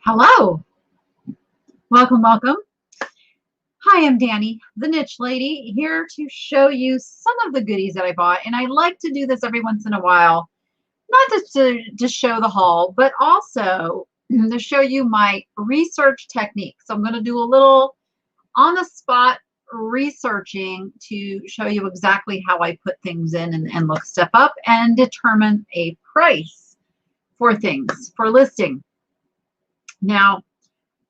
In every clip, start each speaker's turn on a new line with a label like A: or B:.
A: Hello, welcome, welcome. Hi, I'm Danny, the niche lady, here to show you some of the goodies that I bought. And I like to do this every once in a while, not just to show the haul, but also to show you my research technique. So I'm going to do a little on the spot researching to show you exactly how I put things in and look stuff up and determine a price for things for listing. Now,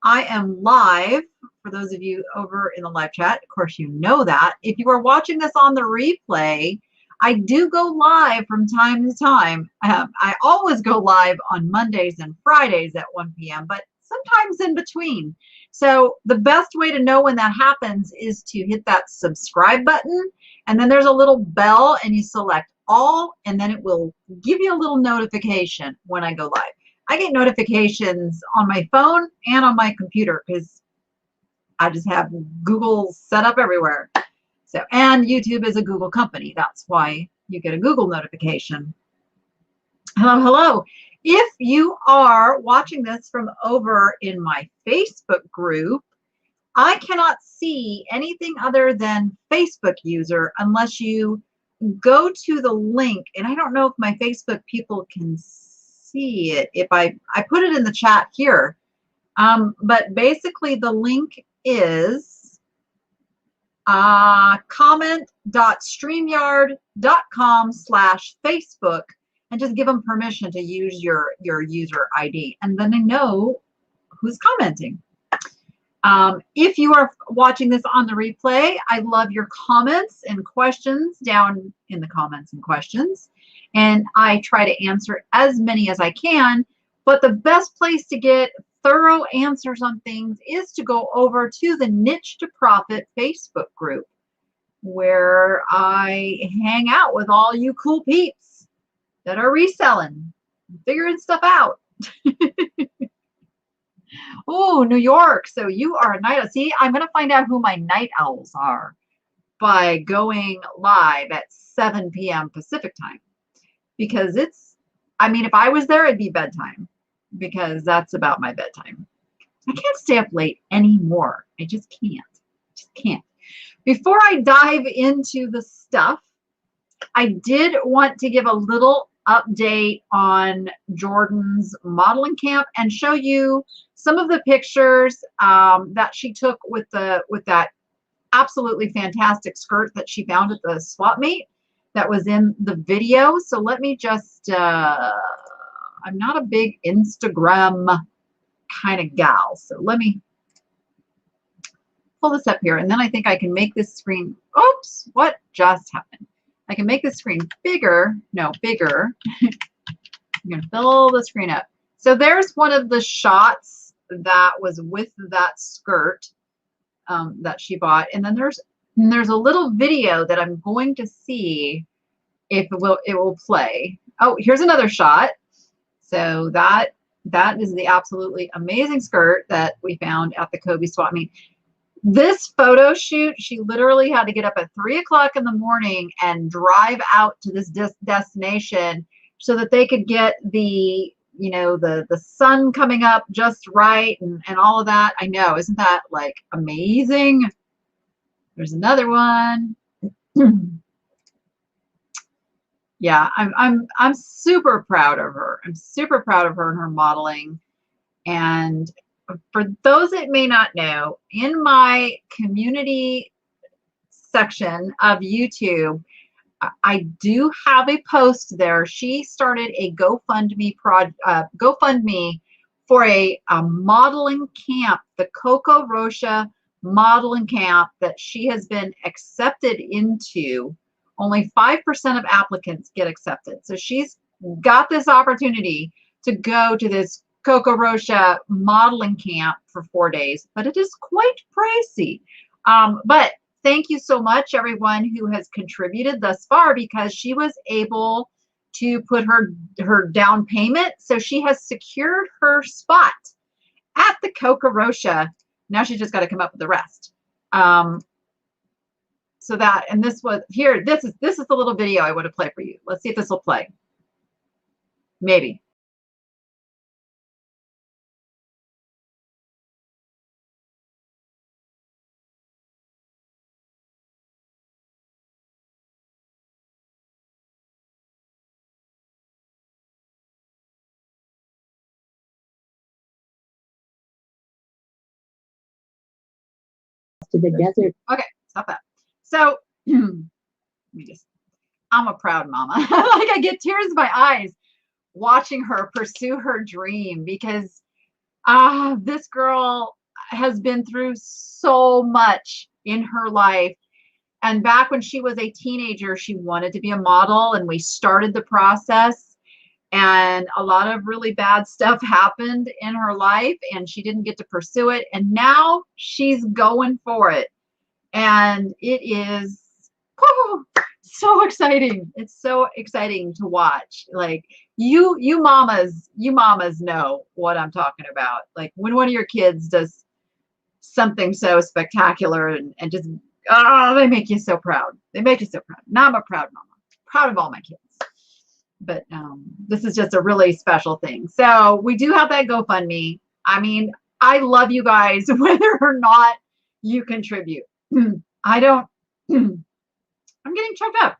A: I am live for those of you over in the live chat. Of course, you know that. If you are watching this on the replay, I do go live from time to time. I always go live on Mondays and Fridays at 1 p.m., but sometimes in between. So the best way to know when that happens is to hit that subscribe button, and then there's a little bell, and you select all, and then it will give you a little notification when I go live. I get notifications on my phone and on my computer because I just have Google set up everywhere. So, and YouTube is a Google company. That's why you get a Google notification. Hello, hello. If you are watching this from over in my Facebook group, I cannot see anything other than Facebook user unless you go to the link. And I don't know if my Facebook people can see it. If I put it in the chat here. But basically the link is comment.streamyard.com/Facebook, and just give them permission to use your user ID, and then they know who's commenting. If you are watching this on the replay, I love your comments and questions down in the comments and questions, and I try to answer as many as I can. But the best place to get thorough answers on things is to go over to the Niche to Profit Facebook group, where I hang out with all you cool peeps that are reselling, figuring stuff out. Oh, New York. So you are a night owl. See, I'm going to find out who my night owls are by going live at 7 p.m. Pacific time. Because it's, I mean, if I was there, it'd be bedtime. Because that's about my bedtime. I can't stay up late anymore. I just can't. Just can't. Before I dive into the stuff, I did want to give a little update on Jordan's modeling camp and show you some of the pictures that she took with that absolutely fantastic skirt that she found at the swap meet that was in the video. So let me just, I'm not a big Instagram kind of gal. So let me pull this up here, and then I think I can make this screen, oops, what just happened? I can make this screen bigger, no, bigger. I'm gonna fill the screen up. So there's one of the shots that was with that skirt that she bought. And then there's a little video that I'm going to see if it will play. Oh, here's another shot. So that is the absolutely amazing skirt that we found at the Kobe swap meet. This photo shoot, she literally had to get up at 3 o'clock in the morning and drive out to this destination so that they could get the, you know, the sun coming up just right and all of that. I know, isn't that like amazing? There's another one. Yeah, I'm super proud of her. I'm super proud of her and her modeling. And for those that may not know, in my community section of YouTube, I do have a post there. She started a GoFundMe for a modeling camp, the Coco Rocha modeling camp that she has been accepted into. Only 5% of applicants get accepted. So she's got this opportunity to go to this Coco Rocha modeling camp for 4 days, but it is quite pricey. But thank you so much, everyone who has contributed thus far, because she was able to put her down payment. So she has secured her spot at the Coco Rocha. Now she's just got to come up with the rest. So that, and this was here, this is the little video I want to play for you. Let's see if this will play. Maybe.
B: to the desert.
A: Okay, stop that. So, I'm a proud mama. Like I get tears in my eyes watching her pursue her dream because this girl has been through so much in her life. And back when she was a teenager, she wanted to be a model, and we started the process. And a lot of really bad stuff happened in her life, and she didn't get to pursue it. And now she's going for it. And it is so exciting. It's so exciting to watch. Like you mamas know what I'm talking about. Like when one of your kids does something so spectacular and just, oh, they make you so proud. They make you so proud. Now I'm a proud mama, proud of all my kids. But this is just a really special thing. So we do have that GoFundMe. I mean, I love you guys, whether or not you contribute. I don't, I'm getting choked up.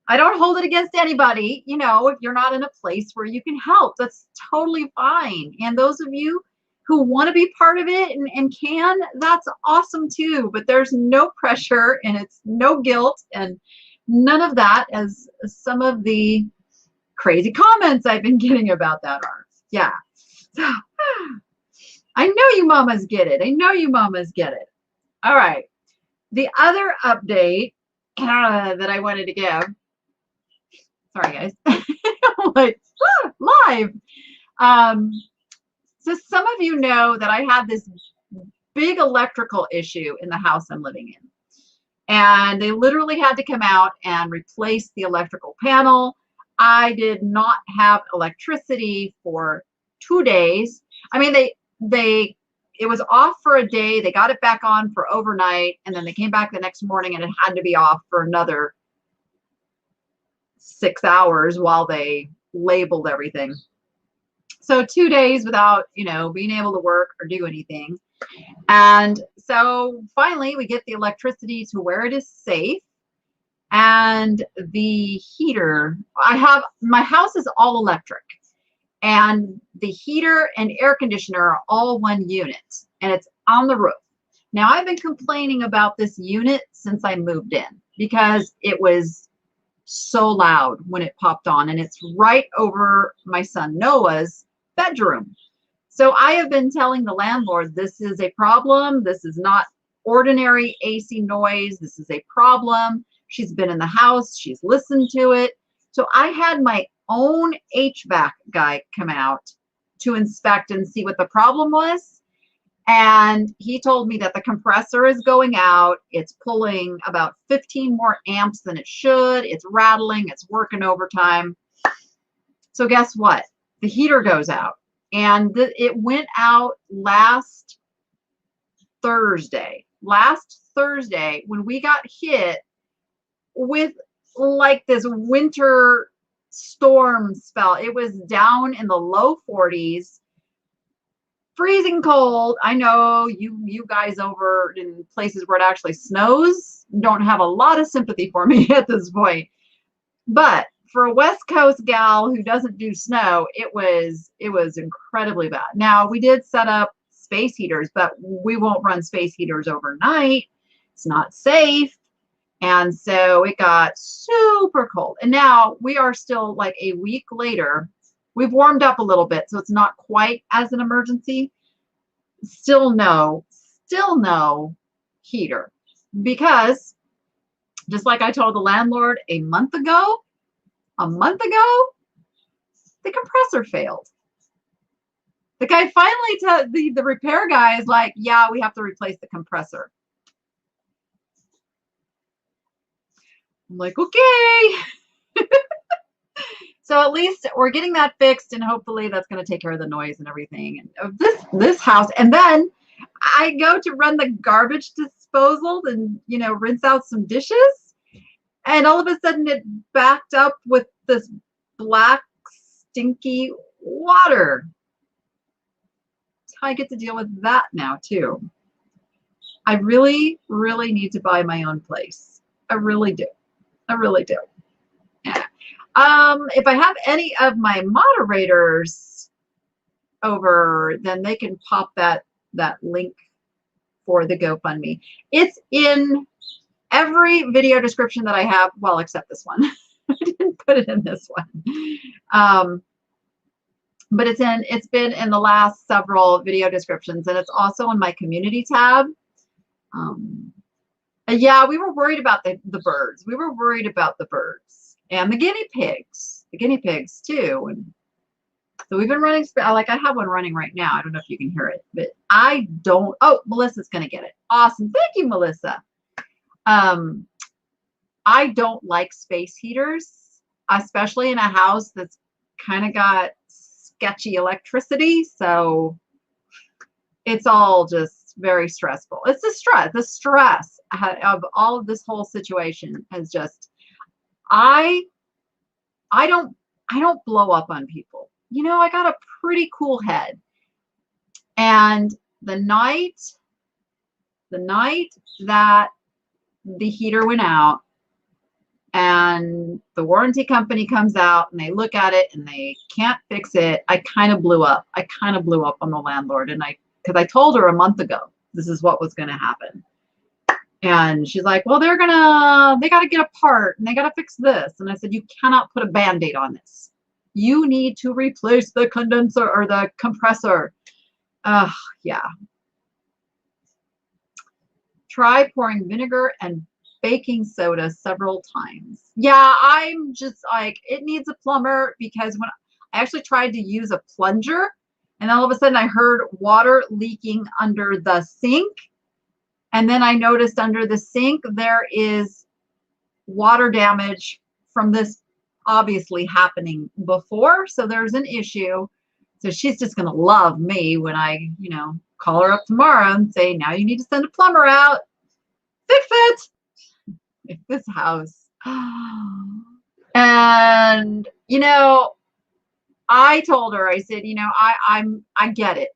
A: I don't hold it against anybody. You know, if you're not in a place where you can help, that's totally fine. And those of you who want to be part of it and can, that's awesome too. But there's no pressure and it's no guilt and none of that, as some of the crazy comments I've been getting about that are. Yeah. So, I know you mamas get it. I know you mamas get it. All right. The other update that I wanted to give. Sorry, guys. Like, live. So some of you know that I had this big electrical issue in the house I'm living in. And they literally had to come out and replace the electrical panel. I did not have electricity for 2 days. I mean, it was off for a day. They got it back on for overnight, and then they came back the next morning and it had to be off for another 6 hours while they labeled everything. So 2 days without, you know, being able to work or do anything. And so finally we get the electricity to where it is safe. And the heater, my house is all electric. And the heater and air conditioner are all one unit, and it's on the roof. Now, I've been complaining about this unit since I moved in because it was so loud when it popped on, and it's right over my son Noah's bedroom. So I have been telling the landlord, this is a problem. This is not ordinary AC noise. This is a problem. She's been in the house. She's listened to it. So I had my own HVAC guy come out to inspect and see what the problem was. And he told me that the compressor is going out. It's pulling about 15 more amps than it should. It's rattling. It's working overtime. So guess what? The heater goes out. And it went out last Thursday. Last Thursday, when we got hit with like this winter storm spell. It was down in the low 40s, freezing cold. I know you guys over in places where it actually snows don't have a lot of sympathy for me at this point. But for a West Coast gal who doesn't do snow, it was incredibly bad. Now, we did set up space heaters, but we won't run space heaters overnight. It's not safe. And so it got super cold. And now we are still like a week later. We've warmed up a little bit, so it's not quite as an emergency. Still no heater. Because just like I told the landlord a month ago, the compressor failed. The guy finally, the repair guy is like, yeah, we have to replace the compressor. I'm like, okay. So at least we're getting that fixed, and hopefully that's going to take care of the noise and everything. And this house, and then I go to run the garbage disposal and, you know, rinse out some dishes, and all of a sudden it backed up with this black stinky water. So I get to deal with that now too. I really, really need to buy my own place. I really do. I really do. Yeah. If I have any of my moderators over, then they can pop that link for the GoFundMe. It's in every video description that I have, well, except this one. I didn't put it in this one. But it's been in the last several video descriptions, and it's also in my community tab. Yeah, we were worried about the birds. We were worried about the birds and the guinea pigs too. And so we've been running, like I have one running right now. I don't know if you can hear it, but I don't, oh, Melissa's going to get it. Awesome. Thank you, Melissa. I don't like space heaters, especially in a house that's kind of got sketchy electricity. So it's all just very stressful. It's the stress of all of this whole situation is just, I don't blow up on people. You know, I got a pretty cool head. And the night that the heater went out and the warranty company comes out and they look at it and they can't fix it, I kind of blew up. I kind of blew up on the landlord, and because I told her a month ago this is what was going to happen. And she's like, well, they got to get a part and they got to fix this. And I said, you cannot put a Band-Aid on this. You need to replace the condenser or the compressor. Yeah. Try pouring vinegar and baking soda several times. Yeah, I'm just like, it needs a plumber, because when I actually tried to use a plunger, and all of a sudden I heard water leaking under the sink. And then I noticed under the sink there is water damage from this obviously happening before. So there's an issue. So she's just going to love me when I, you know, call her up tomorrow and say, now you need to send a plumber out. Fix it. Fix this house. And, you know, I told her, I said, you know, I get it.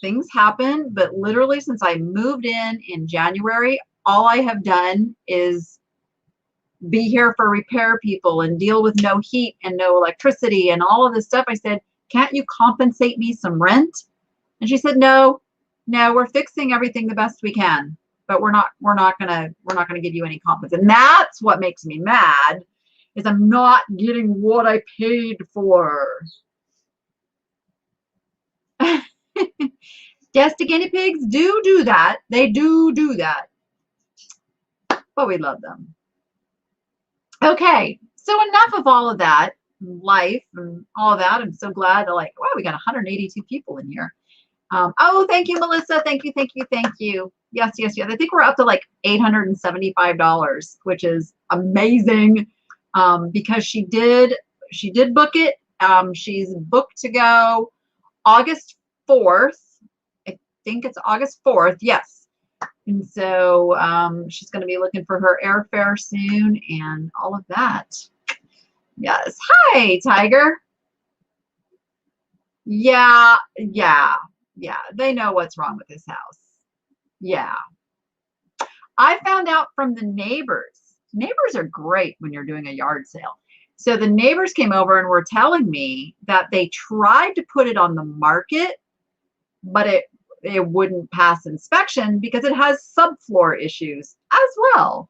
A: Things happen, but literally since I moved in January, all I have done is be here for repair people and deal with no heat and no electricity and all of this stuff. I said, can't you compensate me some rent? And she said, no, we're fixing everything the best we can, but we're not gonna give you any compensation. And that's what makes me mad, is I'm not getting what I paid for. Yes, the guinea pigs do that. They do that. But we love them. Okay, so enough of all of that, life and all of that. I'm so glad to, like, wow, we got 182 people in here. Oh, thank you, Melissa. Thank you. Yes. I think we're up to like $875, which is amazing, because she did book it. She's booked to go August 4th. I think it's August 4th. Yes. And so she's going to be looking for her airfare soon and all of that. Yes. Hi, Tiger. Yeah. They know what's wrong with this house. Yeah. I found out from the neighbors. Neighbors are great when you're doing a yard sale. So the neighbors came over and were telling me that they tried to put it on the market, but it wouldn't pass inspection because it has subfloor issues as well.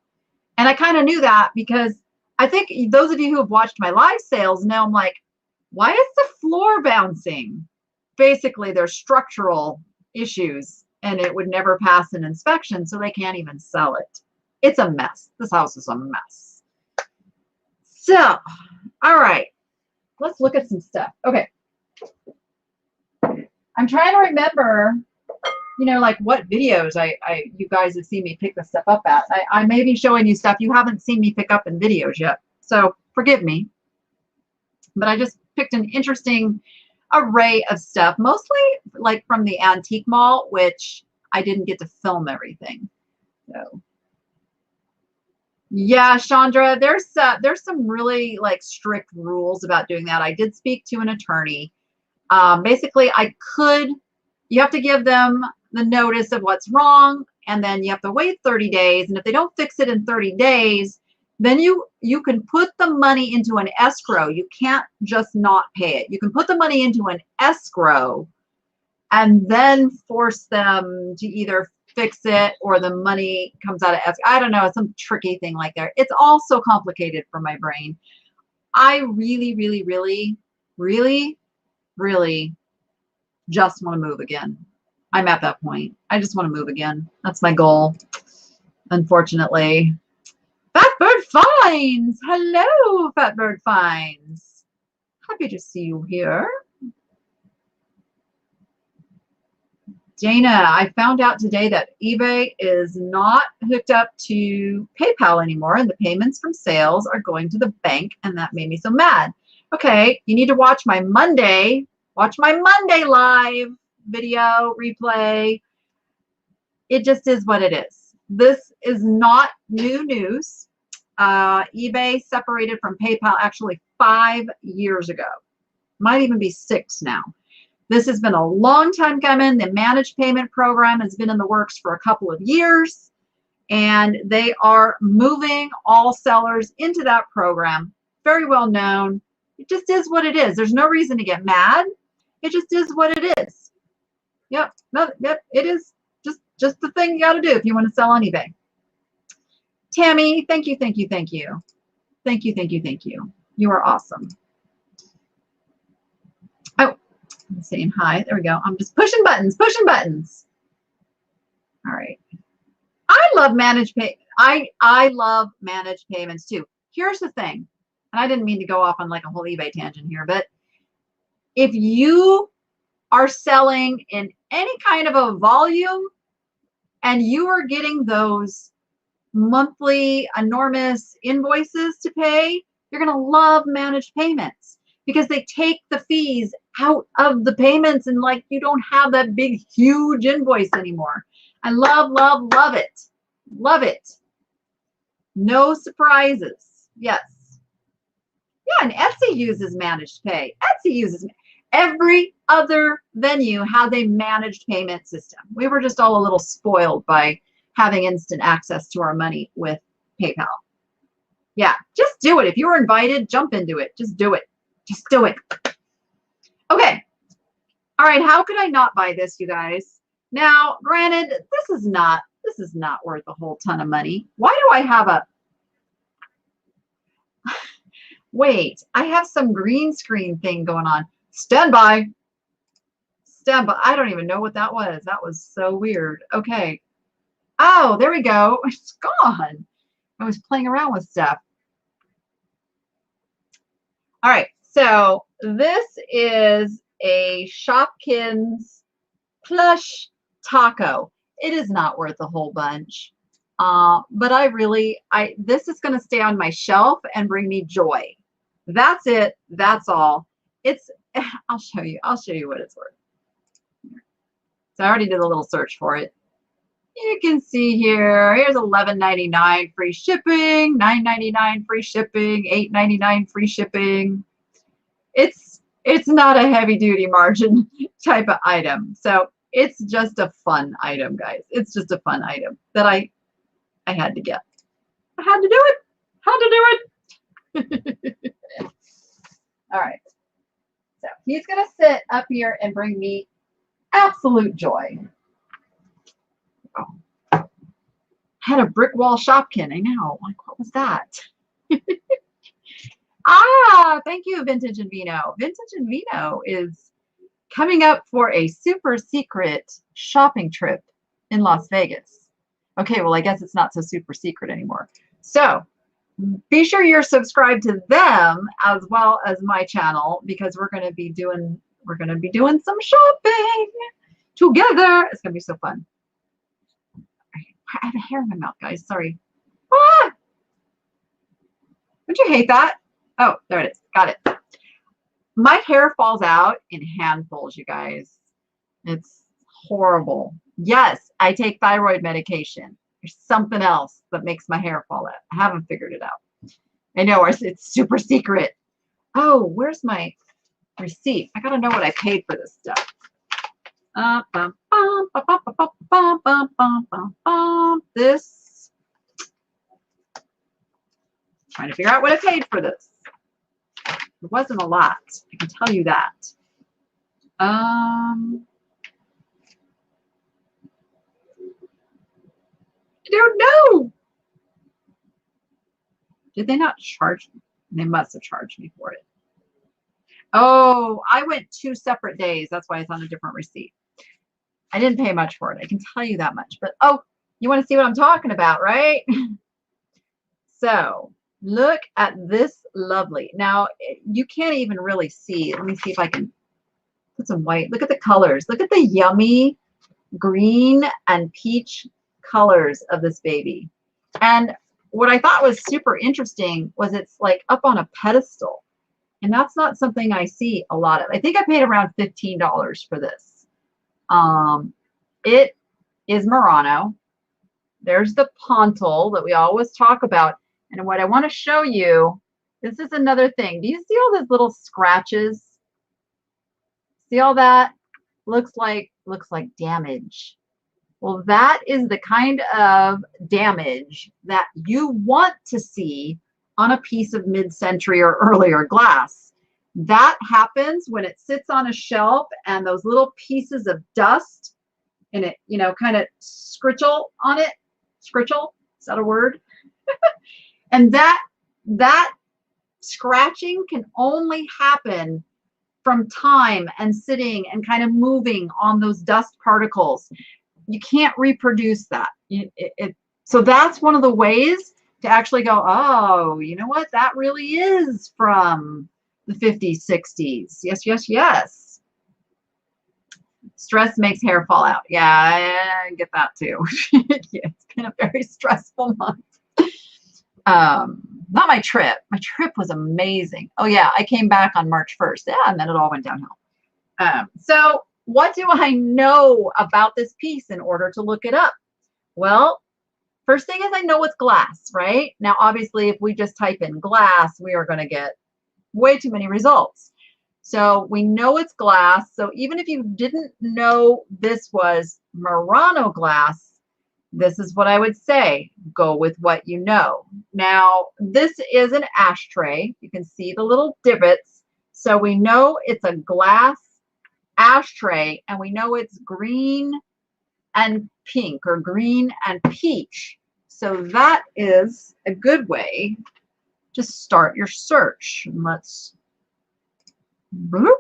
A: And I kind of knew that, because I think those of you who have watched my live sales know I'm like, why is the floor bouncing? Basically, there's structural issues and it would never pass an inspection, so they can't even sell it. It's a mess. This house is a mess. So, all right, let's look at some stuff. Okay. I'm trying to remember, you know, like what videos you guys have seen me pick this stuff up at. I may be showing you stuff you haven't seen me pick up in videos yet, so forgive me. But I just picked an interesting array of stuff, mostly like from the antique mall, which I didn't get to film everything. So yeah, Chandra, there's some really like strict rules about doing that. I did speak to an attorney. Basically, you have to give them the notice of what's wrong, and then you have to wait 30 days. And if they don't fix it in 30 days, then you can put the money into an escrow. You can't just not pay it. You can put the money into an escrow and then force them to either fix it or the money comes out of escrow. I don't know, some tricky thing like that. It's all so complicated for my brain. I really, really, really, really, really just want to move again. I'm at that point. I just want to move again. That's my goal, unfortunately. Fatbird Finds! Hello, Fatbird Finds. Happy to see you here. Dana, I found out today that eBay is not hooked up to PayPal anymore, and the payments from sales are going to the bank, and that made me so mad. Okay, you need to watch my Monday live video replay. It just is what it is. This is not new news. eBay separated from PayPal actually 5 years ago. Might even be 6 now. This has been a long time coming. The managed payment program has been in the works for a couple of years, and they are moving all sellers into that program. Very well known. It just is what it is. There's no reason to get mad. It just is what it is. Yep, it is just the thing you got to do if you want to sell on eBay. Tammy, thank you, thank you, thank you. Thank you, thank you, thank you. You are awesome. Oh, I'm saying hi. There we go. I'm just pushing buttons, pushing buttons. All right. I love managed pay. I love managed payments too. Here's the thing, and I didn't mean to go off on like a whole eBay tangent here, but if you are selling in any kind of a volume and you are getting those monthly enormous invoices to pay, you're going to love managed payments because they take the fees out of the payments and like you don't have that big, huge invoice anymore. I love, love, love it. Love it. No surprises. Yes. Yeah, and Etsy uses managed pay. Etsy uses every other venue has a managed payment system. We were just all a little spoiled by having instant access to our money with PayPal. Yeah, just do it. If you were invited, jump into it. Just do it. Just do it. Okay. All right, how could I not buy this, you guys? Now, granted, this is not worth a whole ton of money. Why do I have a wait, I have some green screen thing going on. Stand by. Stand by. I don't even know what that was. That was so weird. Okay. Oh, there we go. It's gone. I was playing around with stuff. All right. So this is a Shopkins plush taco. It is not worth a whole bunch. But this is going to stay on my shelf and bring me joy. That's it. That's all. I'll show you what it's worth. So I already did a little search for it. You can see here's $11.99 free shipping, $9.99 free shipping, $8.99 free shipping. It's not a heavy duty margin type of item. So it's just a fun item, guys. It's just a fun item that I had to get. I had to do it. Had to do it. All right. So he's going to sit up here and bring me absolute joy. Oh. Had a brick wall Shopkin. I know. Like, what was that? Thank you, Vintage and Vino. Vintage and Vino is coming up for a super secret shopping trip in Las Vegas. Okay, well, I guess it's not so super secret anymore. So be sure you're subscribed to them as well as my channel because we're going to be doing some shopping together. It's going to be so fun. I have a hair in my mouth, guys. Sorry. Ah! Don't you hate that? Oh, there it is. Got it. My hair falls out in handfuls, you guys. It's horrible. Yes, I take thyroid medication. There's something else that makes my hair fall out. I haven't figured it out. I know it's super secret. Oh, where's my receipt? I gotta know what I paid for this stuff. This. Trying to figure out what I paid for this. It wasn't a lot. I can tell you that. don't know. Did they not charge me? They must have charged me for it. Oh, I went 2 separate days. That's why it's on a different receipt. I didn't pay much for it. I can tell you that much. But, oh, you want to see what I'm talking about, right? So look at this lovely. Now, you can't even really see. Let me see if I can put some white. Look at the colors. Look at the yummy green and peach colors of this baby. And what I thought was super interesting was it's like up on a pedestal. And that's not something I see a lot of. I think I paid around $15 for this. It is Murano. There's the pontal that we always talk about. And what I want to show you, this is another thing. Do you see all those little scratches? See all that? Looks like damage. Well, that is the kind of damage that you want to see on a piece of mid-century or earlier glass. That happens when it sits on a shelf and those little pieces of dust and it, you know, kind of scritchel on it. Scritchel, is that a word? And that scratching can only happen from time and sitting and kind of moving on those dust particles. You can't reproduce that. So that's one of the ways to actually go, oh, you know what? That really is from the 50s, 60s. Yes, yes, yes. Stress makes hair fall out. Yeah, I get that too. Yeah, it's been a very stressful month. Not my trip. My trip was amazing. Oh yeah, I came back on March 1st. Yeah, and then it all went downhill. So what do I know about this piece in order to look it up? Well, first thing is I know it's glass, right? Now, obviously, if we just type in glass, we are going to get way too many results. So we know it's glass. So even if you didn't know this was Murano glass, this is what I would say. Go with what you know. Now, this is an ashtray. You can see the little divots. So we know it's a glass ashtray, and we know it's green and pink or green and peach. So that is a good way to start your search. And let's, bloop.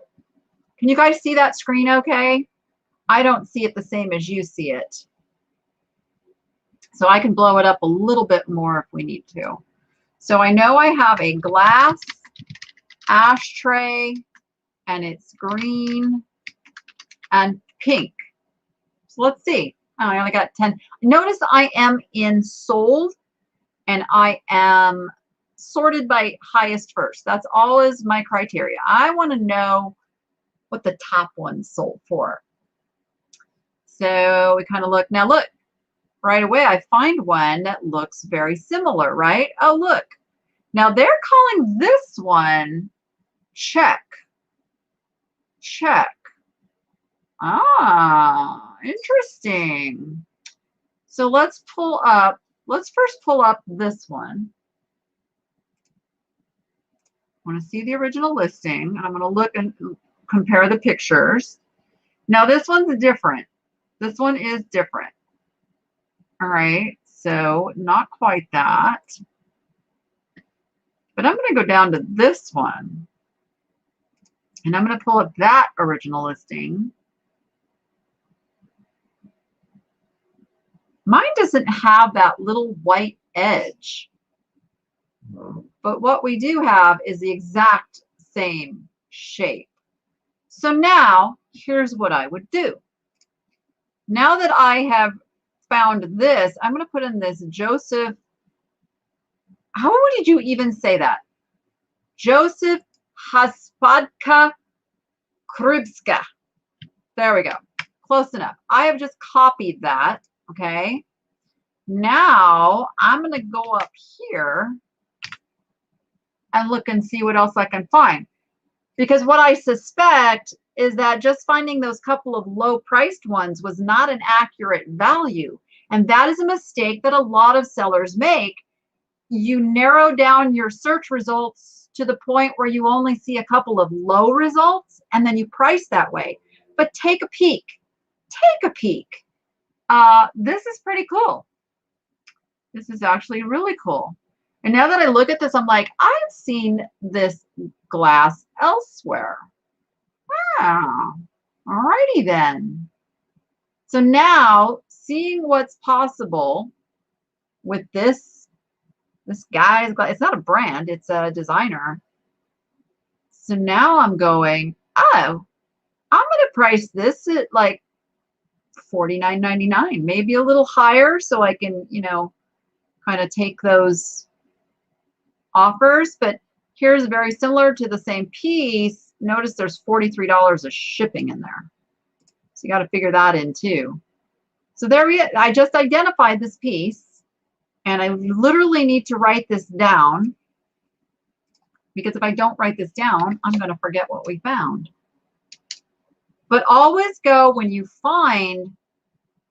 A: Can you guys see that screen okay? I don't see it the same as you see it. So I can blow it up a little bit more if we need to. So I know I have a glass ashtray and it's green and pink. So let's see. Oh, I only got 10. Notice I am in sold and I am sorted by highest first. That's always my criteria. I want to know what the top one sold for. So we kind of look. Now look, right away I find one that looks very similar, right? Oh, look. Now they're calling this one check. Check. Ah, interesting. So let's first pull up this one. I want to see the original listing. I'm going to look and compare the pictures. Now this one's different. This one is different. All right, so not quite that. But I'm going to go down to this one. And I'm going to pull up that original listing. Mine doesn't have that little white edge. But what we do have is the exact same shape. So now, here's what I would do. Now that I have found this, I'm going to put in this Joseph. How did you even say that? Joseph Haspadka Krybska. There we go. Close enough. I have just copied that. Okay. Now I'm going to go up here and look and see what else I can find. Because what I suspect is that just finding those couple of low priced ones was not an accurate value. And that is a mistake that a lot of sellers make. You narrow down your search results to the point where you only see a couple of low results and then you price that way. But take a peek. Take a peek. This is pretty cool. This is actually really cool. And now that I look at this, I'm like, I've seen this glass elsewhere. Ah, alrighty then. So now seeing what's possible with this guy's glass, it's not a brand, it's a designer. So now I'm going, oh, I'm gonna price this at like $49.99, maybe a little higher so I can, you know, kind of take those offers. But here's very similar to the same piece. Notice there's $43 of shipping in there. So you got to figure that in too. So there I just identified this piece, and I literally need to write this down, because if I don't write this down, I'm going to forget what we found. But always go when you find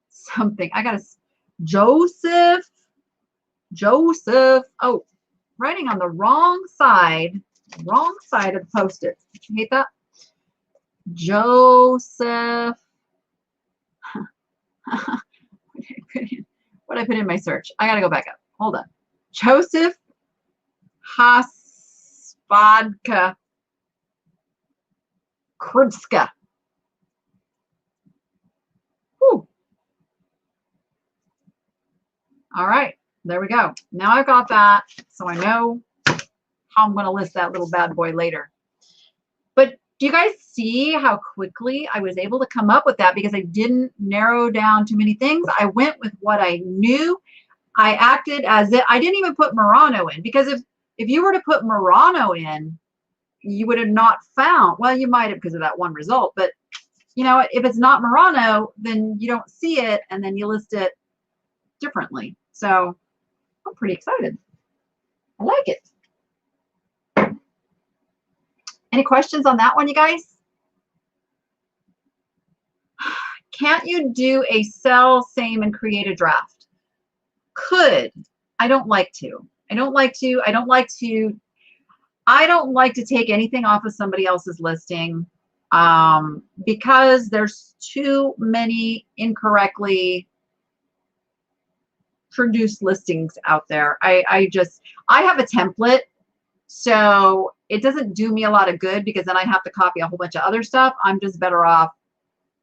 A: something. I got to, Joseph. Oh, writing on the wrong side of the Post-it. Did you hate that? Joseph. What did I put in my search? I got to go back up. Hold on. Joseph Haspadka Kribska. Whew. All right, there we go. Now I've got that, so I know how I'm going to list that little bad boy later. But do you guys see how quickly I was able to come up with that, because I didn't narrow down too many things? I went with what I knew. I acted as if I didn't even put Murano in, because if you were to put Murano in, you would have not found, well, you might have because of that one result, but you know, if it's not Murano, then you don't see it, and then you list it differently. So I'm pretty excited. I like it. Any questions on that one, you guys? Can't you do a sell, same, and create a draft? Could. I don't like to. I don't like to take anything off of somebody else's listing, because there's too many incorrectly produced listings out there. I have a template, so it doesn't do me a lot of good, because then I have to copy a whole bunch of other stuff. I'm just better off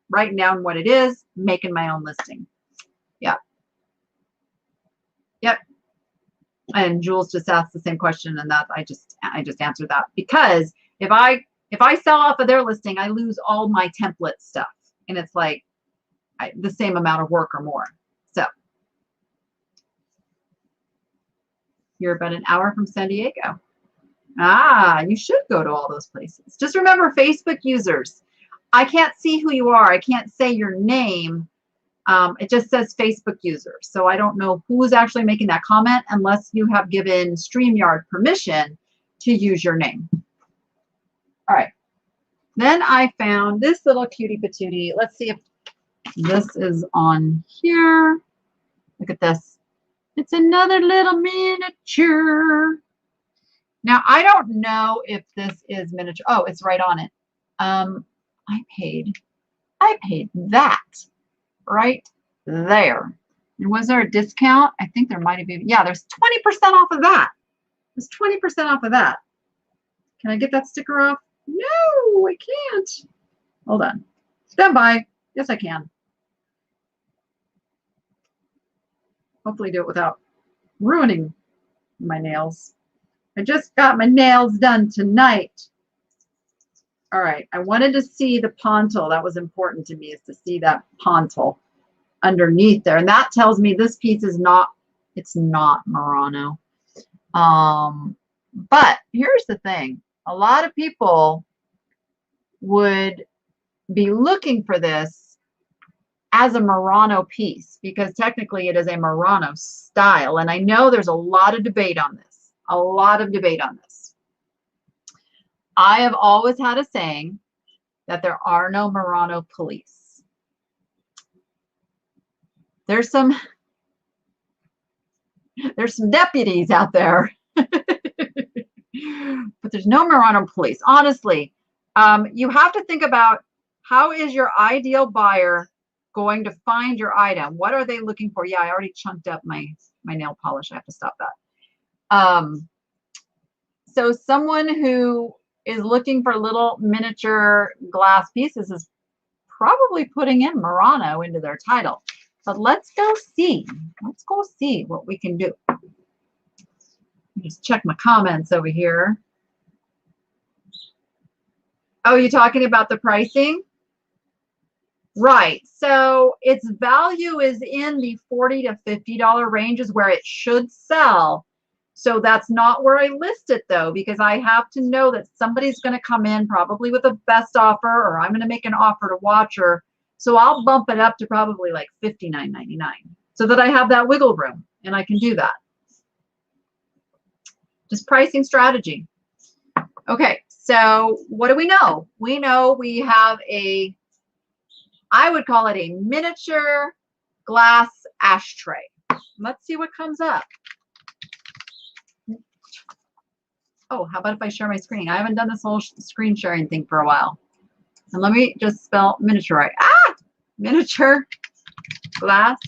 A: writing down what it is, making my own listing. Yeah. Yep. And Jules just asked the same question, and that I just answered that, because if I sell off of their listing, I lose all my template stuff, and it's like the same amount of work or more. So you're about an hour from San Diego. Ah, you should go to all those places. Just remember, Facebook users. I can't see who you are. I can't say your name. It just says Facebook user. So I don't know who's actually making that comment unless you have given StreamYard permission to use your name. All right. Then I found this little cutie patootie. Let's see if this is on here. Look at this. It's another little miniature. Now, I don't know if this is miniature. Oh, it's right on it. I paid that right there. And was there a discount? I think there might have been. Yeah, there's 20% off of that. There's 20% off of that. Can I get that sticker off? No, I can't. Hold on. Stand by. Yes, I can. Hopefully do it without ruining my nails. I just got my nails done tonight. All right, I wanted to see the pontil. That was important to me, is to see that pontil underneath there. And that tells me this piece is not, it's not Murano. But here's the thing. A lot of people would be looking for this as a Murano piece, because technically it is a Murano style. And I know there's a lot of debate on this, a lot of debate on this. I have always had a saying that there are no Murano police. There's some deputies out there, but there's no Murano police. Honestly, you have to think about, how is your ideal buyer going to find your item. What are they looking for? Yeah, I already chunked up my nail polish. I have to stop that. So someone who is looking for little miniature glass pieces is probably putting in Murano into their title. But let's go see. Let's go see what we can do. Just check my comments over here. Oh, you're talking about the pricing? Right. So its value is in the $40 to $50 range is where it should sell. So that's not where I list it though, because I have to know that somebody's going to come in probably with a best offer, or I'm going to make an offer to Watcher. So I'll bump it up to probably like $59.99 so that I have that wiggle room and I can do that. Just pricing strategy. Okay, so what do we know? We know we have a, I would call it a miniature glass ashtray. Let's see what comes up. Oh, how about if I share my screen? I haven't done this whole screen sharing thing for a while. And let me just spell miniature right. Ah! Miniature glass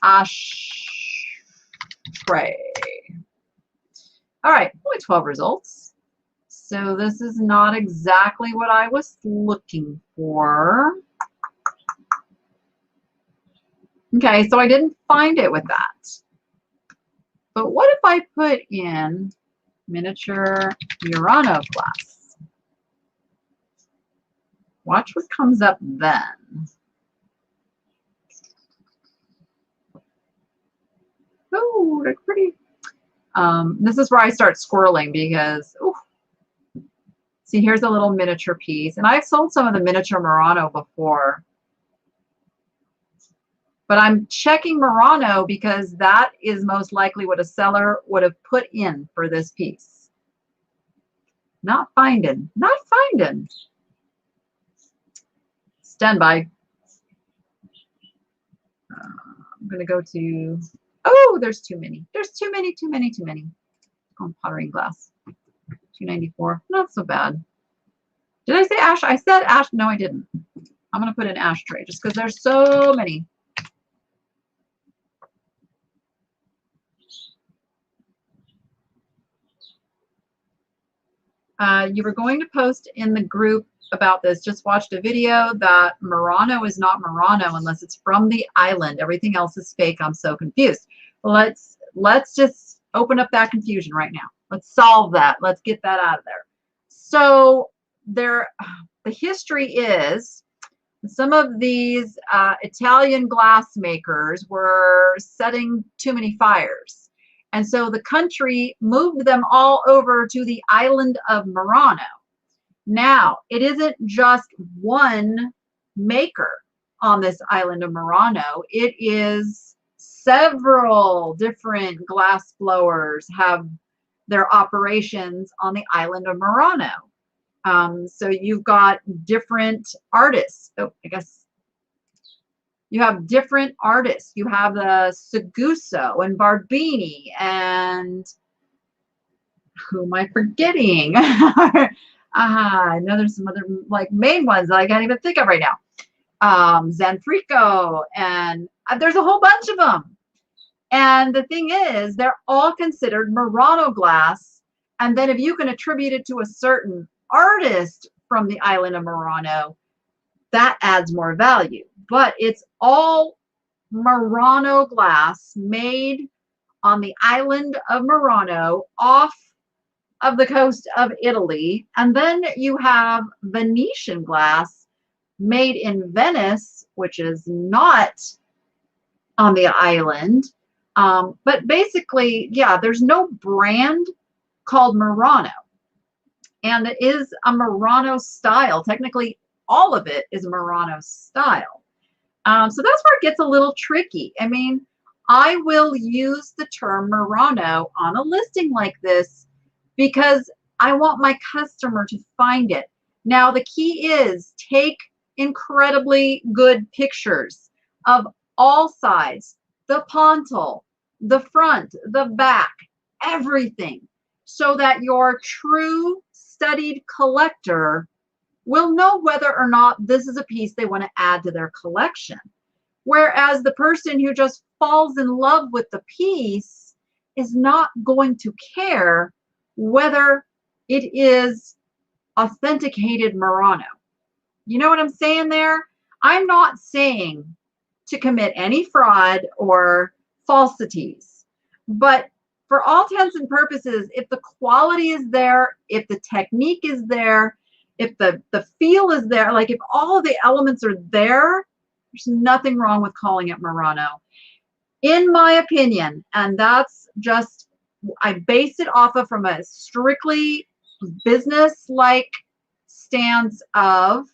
A: ashtray. All right, only 12 results. So this is not exactly what I was looking for. Okay, so I didn't find it with that. But what if I put in miniature Murano glass? Watch what comes up then. Oh, they're pretty. This is where I start squirreling because, ooh, see, here's a little miniature piece. And I've sold some of the miniature Murano before. But I'm checking Murano because that is most likely what a seller would have put in for this piece. Not finding. Not finding. Stand by. I'm going to go to, oh, there's too many. There's too many. On pottery glass. $2.94. Not so bad. Did I say ash? I said ash. No, I didn't. I'm going to put an ashtray just because there's so many. You were going to post in the group about this. Just watched a video that Murano is not Murano unless it's from the island. Everything else is fake. I'm so confused. Let's just open up that confusion right now. Let's solve that. Let's get that out of there. So the history is some of these Italian glass makers were setting too many fires. And so the country moved them all over to the island of Murano. Now, it isn't just one maker on this island of Murano. It is several different glass blowers have their operations on the island of Murano. So you've got different artists. Oh, I guess you have different artists. You have the Seguso and Barbini and who am I forgetting? I know there's some other like main ones that I can't even think of right now. Zanfrico, and there's a whole bunch of them. And the thing is, they're all considered Murano glass. And then if you can attribute it to a certain artist from the island of Murano, that adds more value. But it's all Murano glass made on the island of Murano off of the coast of Italy. And then you have Venetian glass made in Venice, which is not on the island. But basically, yeah, there's no brand called Murano. And it is a Murano style. Technically, all of it is Murano style. So that's where it gets a little tricky. I mean, I will use the term Murano on a listing like this because I want my customer to find it. Now, the key is take incredibly good pictures of all sides, the pontil, the front, the back, everything, so that your true studied collector will know whether or not this is a piece they want to add to their collection. Whereas the person who just falls in love with the piece is not going to care whether it is authenticated Murano. You know what I'm saying there? I'm not saying to commit any fraud or falsities, but for all intents and purposes, if the quality is there, if the technique is there, if the feel is there, like if all of the elements are there, there's nothing wrong with calling it Murano. In my opinion, and that's just, I base it off of from a strictly business-like stance of,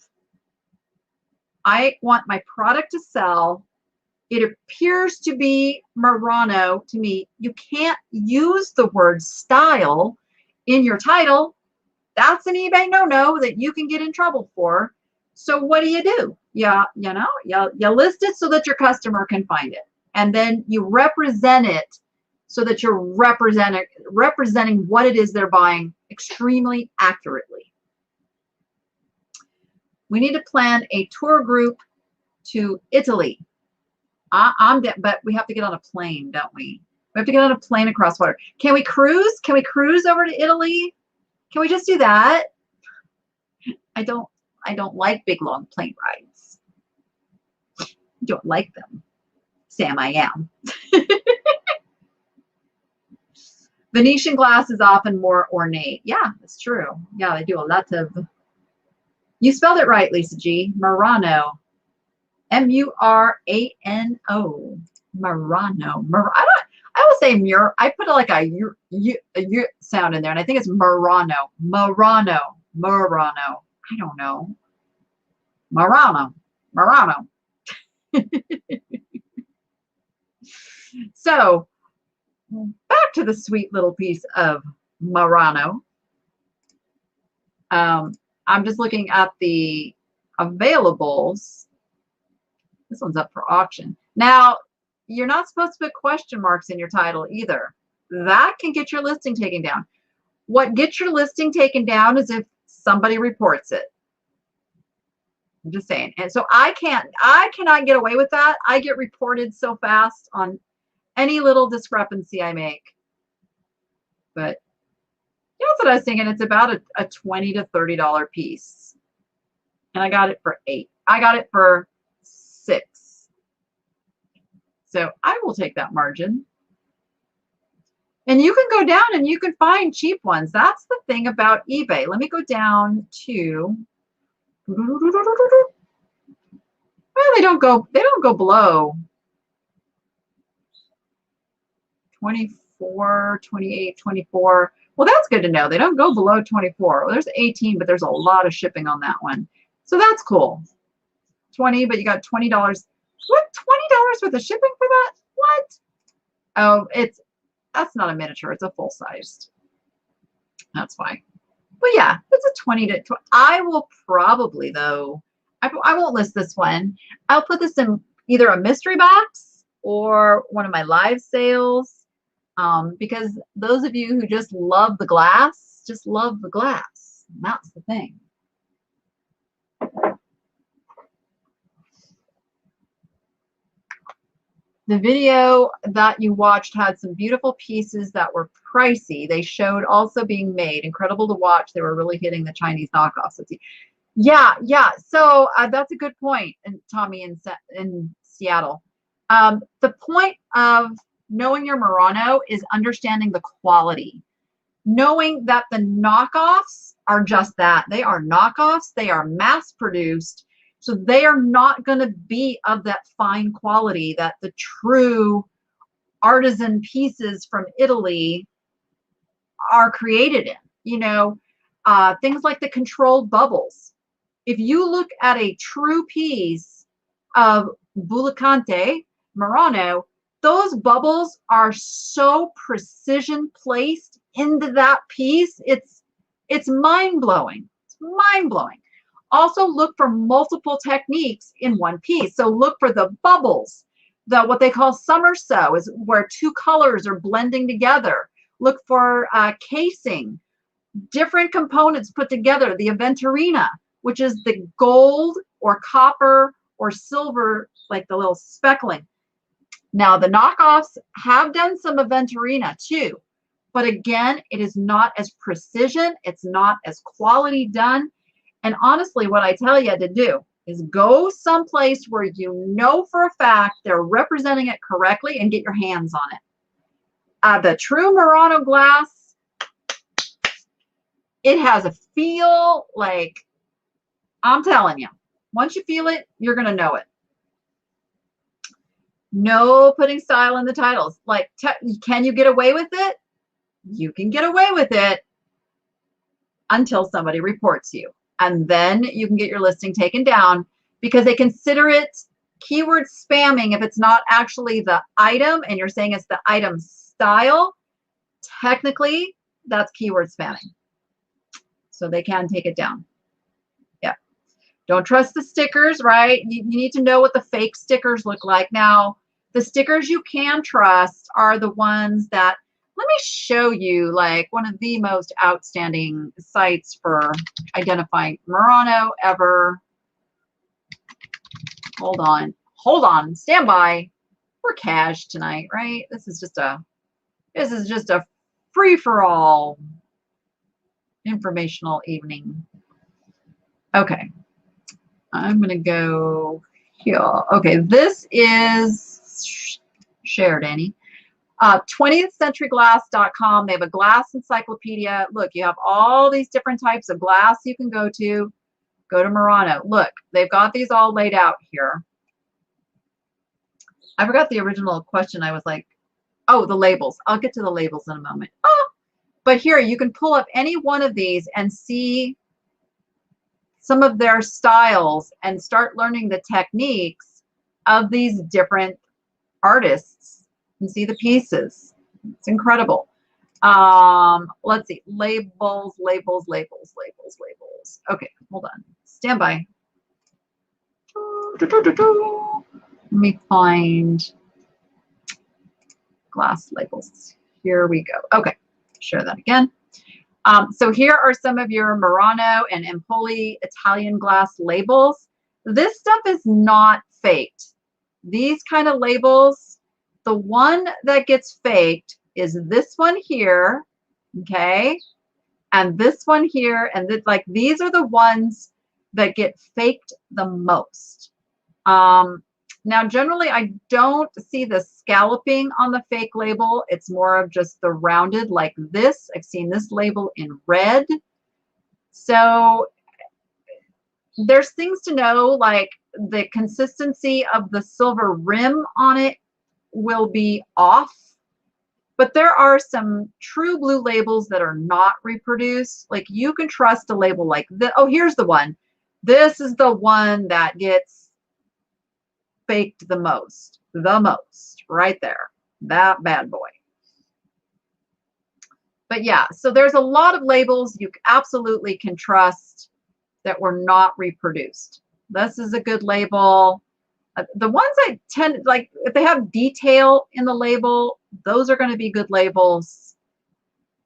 A: I want my product to sell. It appears to be Murano to me. You can't use the word style in your title. That's an eBay no-no that you can get in trouble for. So what do? You list it so that your customer can find it. And then you represent it so that you're representing what it is they're buying extremely accurately. We need to plan a tour group to Italy. But we have to get on a plane, don't we? We have to get on a plane across water. Can we cruise? Can we cruise over to Italy? Can we just do that? I don't like big long plane rides. I don't like them. Sam, I am. Venetian glass is often more ornate. Yeah, that's true. Yeah, they do a lot of. You spelled it right, Lisa G. Murano. M-U-R-A-N-O. Murano. I will say mur. I put like a u sound in there, and I think it's Murano. Murano. Murano. I don't know. Murano. Murano. So back to the sweet little piece of Murano. I'm just looking at the availables. This one's up for auction. Now, you're not supposed to put question marks in your title either. That can get your listing taken down. What gets your listing taken down is if somebody reports it. I'm just saying. And so I cannot get away with that. I get reported so fast on any little discrepancy I make. But you know what I was thinking? It's about a $20 to $30 piece. And I got it for $8. I got it for $6. So I will take that margin. And you can go down and you can find cheap ones. That's the thing about eBay. Let me go down to, well, they don't go below 24, 28, 24. Well, that's good to know. They don't go below 24. Well, there's 18, but there's a lot of shipping on that one. So that's cool. 20, but you got $20. What? $20 worth of shipping for that? What? Oh, that's not a miniature. It's a full-sized. That's fine. But yeah, it's a 20 to 20. I will probably, though, I won't list this one. I'll put this in either a mystery box or one of my live sales, because those of you who just love the glass, just love the glass. And that's the thing. The video that you watched had some beautiful pieces that were pricey. They showed also being made. Incredible to watch. They were really hitting the Chinese knockoffs. Let's see. Yeah. So that's a good point, and Tommy in Seattle. The point of knowing your Murano is understanding the quality. Knowing that the knockoffs are just that. They are knockoffs. They are mass-produced. So they are not going to be of that fine quality that the true artisan pieces from Italy are created in. You know, things like the controlled bubbles. If you look at a true piece of Bullicante Murano, those bubbles are so precision placed into that piece. It's mind-blowing. It's mind-blowing. Also look for multiple techniques in one piece. So look for the bubbles, what they call summer sew is where two colors are blending together. Look for casing, different components put together, the Aventurina. which is the gold or copper or silver, like the little speckling. Now, the knockoffs have done some Aventurina too, but again, it is not as precision. It's not as quality done. And honestly, what I tell you to do is go someplace where you know for a fact they're representing it correctly and get your hands on it. The true Murano glass, it has a feel like, I'm telling you, once you feel it, you're going to know it. No putting style in the titles. Like, can you get away with it? You can get away with it until somebody reports you. And then you can get your listing taken down because they consider it keyword spamming if it's not actually the item and you're saying it's the item style. Technically, that's keyword spamming. So they can take it down. Yeah. Don't trust the stickers, right? You need to know what the fake stickers look like. Now, the stickers you can trust are the ones that, let me show you like one of the most outstanding sites for identifying Murano ever. Hold on, stand by. We're cash tonight, right? This is just a free-for-all informational evening. Okay, I'm gonna go here. Okay, this is shared, Annie. 20thcenturyglass.com. They have a glass encyclopedia. Look, you have all these different types of glass you can go to. Go to Murano. Look, they've got these all laid out here. I forgot the original question. I was like, oh, the labels. I'll get to the labels in a moment. Oh, but here you can pull up any one of these and see some of their styles and start learning the techniques of these different artists and see the pieces. It's incredible. Let's see. Labels. Okay, hold on. Stand by. Let me find glass labels. Here we go. Okay, share that again. So here are some of your Murano and Empoli Italian glass labels. This stuff is not faked. These kind of labels, the one that gets faked is this one here, okay? And this one here, and like these are the ones that get faked the most. Now, generally, I don't see the scalloping on the fake label. It's more of just the rounded like this. I've seen this label in red. So there's things to know, like the consistency of the silver rim on it will be off. But there are some true blue labels that are not reproduced. Like you can trust a label like this. Oh, here's the one. This is the one that gets faked the most right there, that bad boy. But yeah, so there's a lot of labels you absolutely can trust that were not reproduced. This is a good label. The ones I tend, like if they have detail in the label, those are going to be good labels.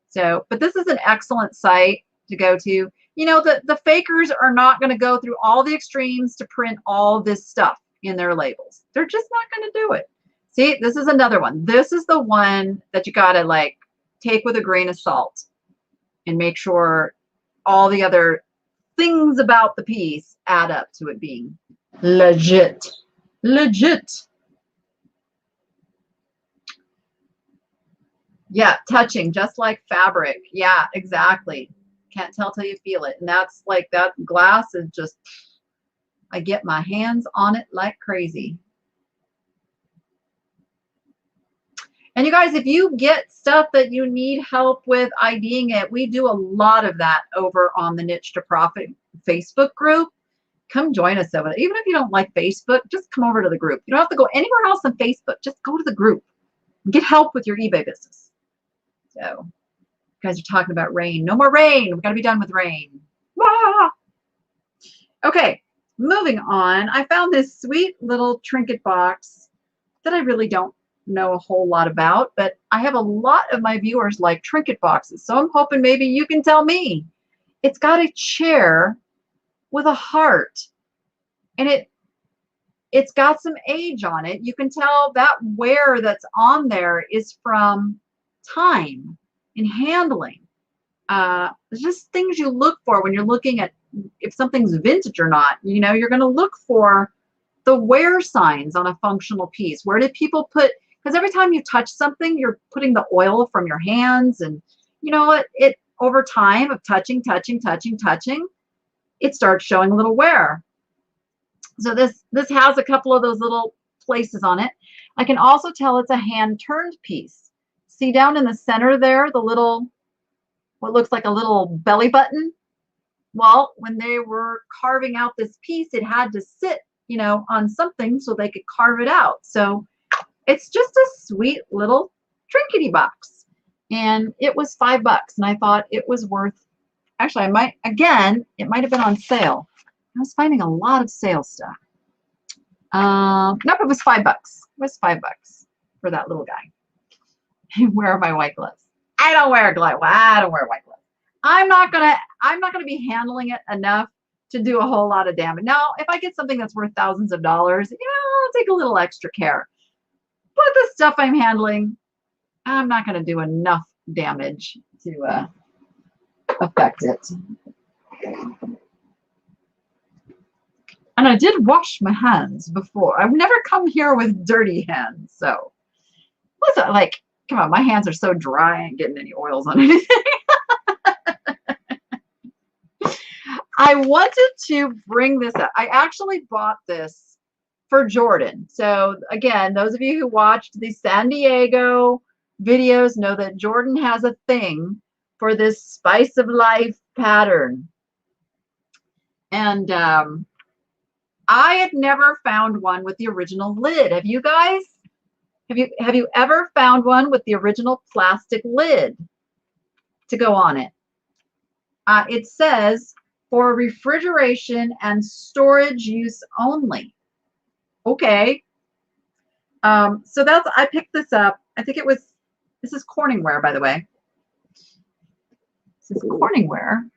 A: So, but this is an excellent site to go to. You know, the fakers are not going to go through all the extremes to print all this stuff in their labels. They're just not going to do it. See, this is another one. This is the one that you got to like take with a grain of salt and make sure all the other things about the piece add up to it being legit. Yeah, touching just like fabric. Yeah, exactly. Can't tell till you feel it. And that's like that glass is just, I get my hands on it like crazy. And you guys, if you get stuff that you need help with IDing it, we do a lot of that over on the Niche to Profit Facebook group. Come join us over there. Even if you don't like Facebook, just come over to the group. You don't have to go anywhere else on Facebook. Just go to the group and get help with your eBay business. So you guys are talking about rain. No more rain. We've got to be done with rain. Ah! Okay. Moving on, I found this sweet little trinket box that I really don't know a whole lot about, but I have a lot of my viewers like trinket boxes, so I'm hoping maybe you can tell me. It's got a chair with a heart. And it's got some age on it. You can tell that wear that's on there is from time and handling. There's just things you look for when you're looking at if something's vintage or not. You know, you're going to look for the wear signs on a functional piece. Where did people put, because every time you touch something, you're putting the oil from your hands, and you know what, it over time of touching, it starts showing a little wear. So this has a couple of those little places on it. I can also tell it's a hand turned piece. See down in the center there, the little, what looks like a little belly button? Well, when they were carving out this piece, it had to sit, you know, on something so they could carve it out. So it's just a sweet little trinkety box. And it was $5, and I thought it was worth, actually I might, again, it might have been on sale. I was finding a lot of sale stuff. Nope, it was $5. It was $5 for that little guy. Where are my white gloves? I don't wear gloves. I don't wear white gloves. I'm not gonna be handling it enough to do a whole lot of damage. Now, if I get something that's worth thousands of dollars, I'll take a little extra care. But the stuff I'm handling, I'm not gonna do enough damage to affect it. And I did wash my hands before. I've never come here with dirty hands. So, listen, like, come on, my hands are so dry, I ain't getting any oils on anything. I wanted to bring this up. I actually bought this for Jordan. So, again, those of you who watched the San Diego videos know that Jordan has a thing for this spice of life pattern. And I had never found one with the original lid. Have you guys? Have you ever found one with the original plastic lid to go on it? It says for refrigeration and storage use only. Okay. So that's, I picked this up. I think it was, this is Corningware, by the way. This is Corningware.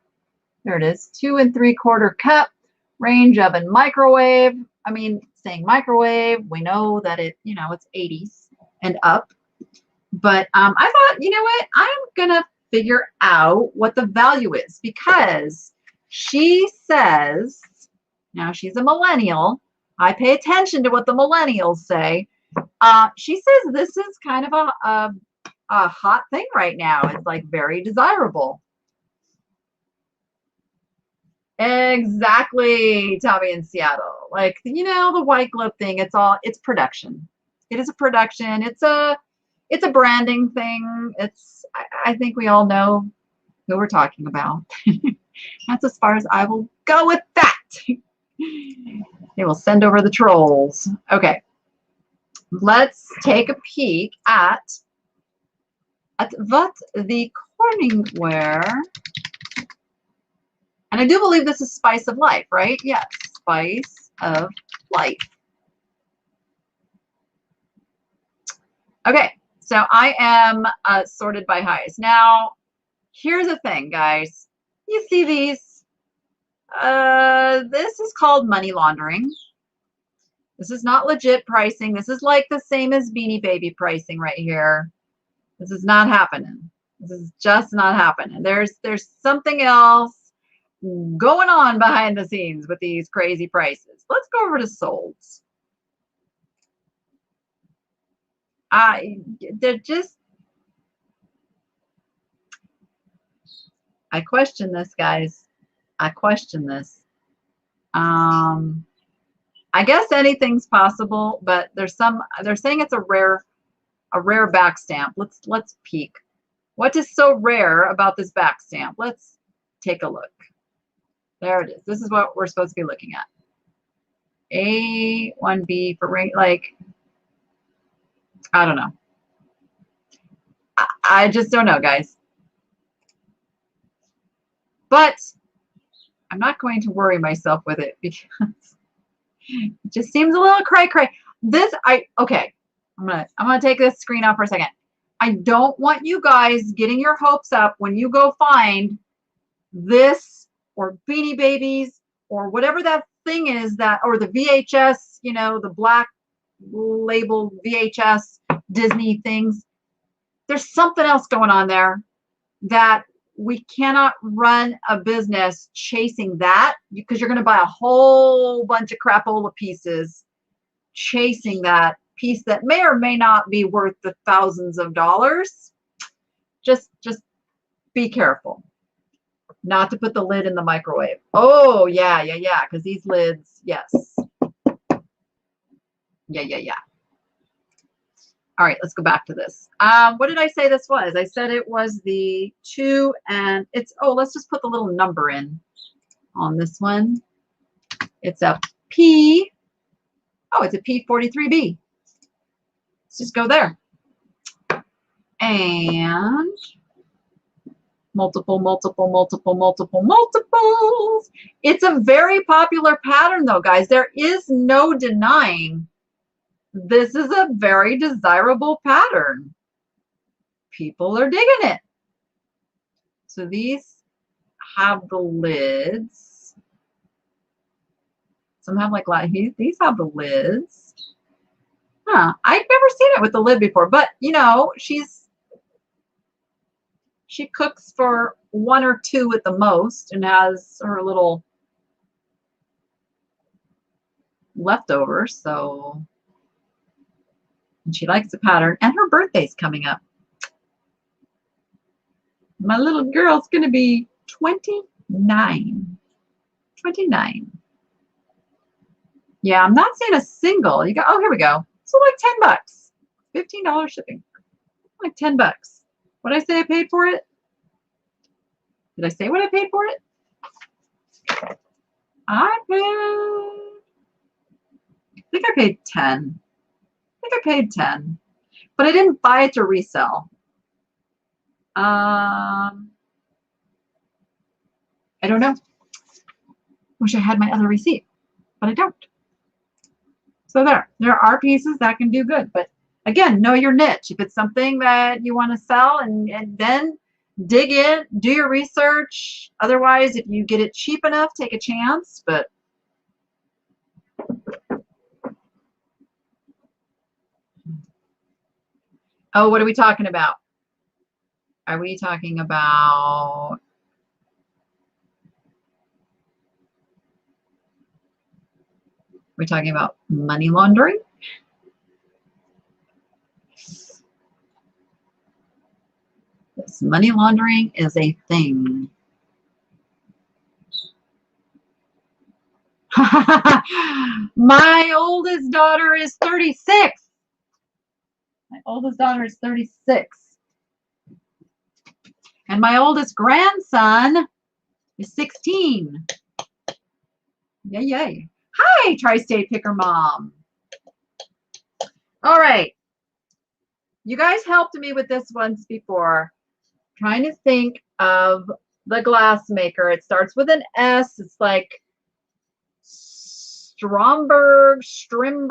A: There it is. 2 3/4 cup. Range oven microwave. I mean, saying microwave, we know that it, you know, it's 80s and up. But I thought, you know what? I'm going to figure out what the value is, because she says, now she's a millennial. I pay attention to what the millennials say. She says this is kind of a hot thing right now. It's like very desirable. Exactly, Tommy in Seattle. Like, you know, the white glove thing, it's production. It is a production. It's a branding thing. I think we all know who we're talking about. That's as far as I will go with that. They will send over the trolls. Okay. Let's take a peek at what the Corningware. And I do believe this is Spice of Life, right? Yes, Spice of Life. Okay, so I am sorted by highest. Now, here's the thing, guys. You see these? This is called money laundering. This is not legit pricing. This is like the same as Beanie Baby pricing right here. This is not happening. This is just not happening. There's something else going on behind the scenes with these crazy prices. Let's go over to solds. They're just, I question this, guys. I question this. I guess anything's possible, but they're saying it's a rare back stamp. Let's peek. What is so rare about this back stamp? Let's take a look. There it is. This is what we're supposed to be looking at. A1B for ring, like, I don't know. I just don't know, guys. But I'm not going to worry myself with it because it just seems a little cray-cray. Okay. I'm gonna take this screen off for a second. I don't want you guys getting your hopes up when you go find this or Beanie Babies or whatever that thing is that, or the VHS, you know, the black label VHS Disney things. There's something else going on there that we cannot run a business chasing that, because you're going to buy a whole bunch of crapola pieces chasing that piece that may or may not be worth the thousands of dollars. Just be careful not to put the lid in the microwave. Oh, yeah, because these lids, yes. Yeah. All right, let's go back to this. What did I say this was? I said it was the 2, and it's, oh, let's just put the little number in on this one. It's a P. Oh, it's a P43B. Let's just go there. And multiples. It's a very popular pattern though, guys. There is no denying this is a very desirable pattern. People are digging it. So these have the lids. Some have like these have the lids. Huh, I've never seen it with the lid before, but you know, she cooks for 1 or 2 at the most and has her little leftovers, so, and she likes the pattern, and her birthday's coming up. My little girl's gonna be 29. 29. Yeah, I'm not seeing a single. You go, oh, here we go. So like 10 bucks, $15 shipping, like 10 bucks. What did I say I paid for it? Did I say what I paid for it? I think I paid 10. I think I paid 10, but I didn't buy it to resell. I don't know. Wish I had my other receipt, but I don't. So there are pieces that can do good, but again, know your niche. If it's something that you want to sell, and then dig in, do your research. Otherwise, if you get it cheap enough, take a chance. But oh, what are we talking about? Are we talking about money laundering? Yes, money laundering is a thing. My oldest daughter is 36. My oldest daughter is 36. And my oldest grandson is 16. Yay. Hi, Tri-State Picker Mom. All right. You guys helped me with this once before. Trying to think of the glass maker. It starts with an S. It's like Stromberg, Strime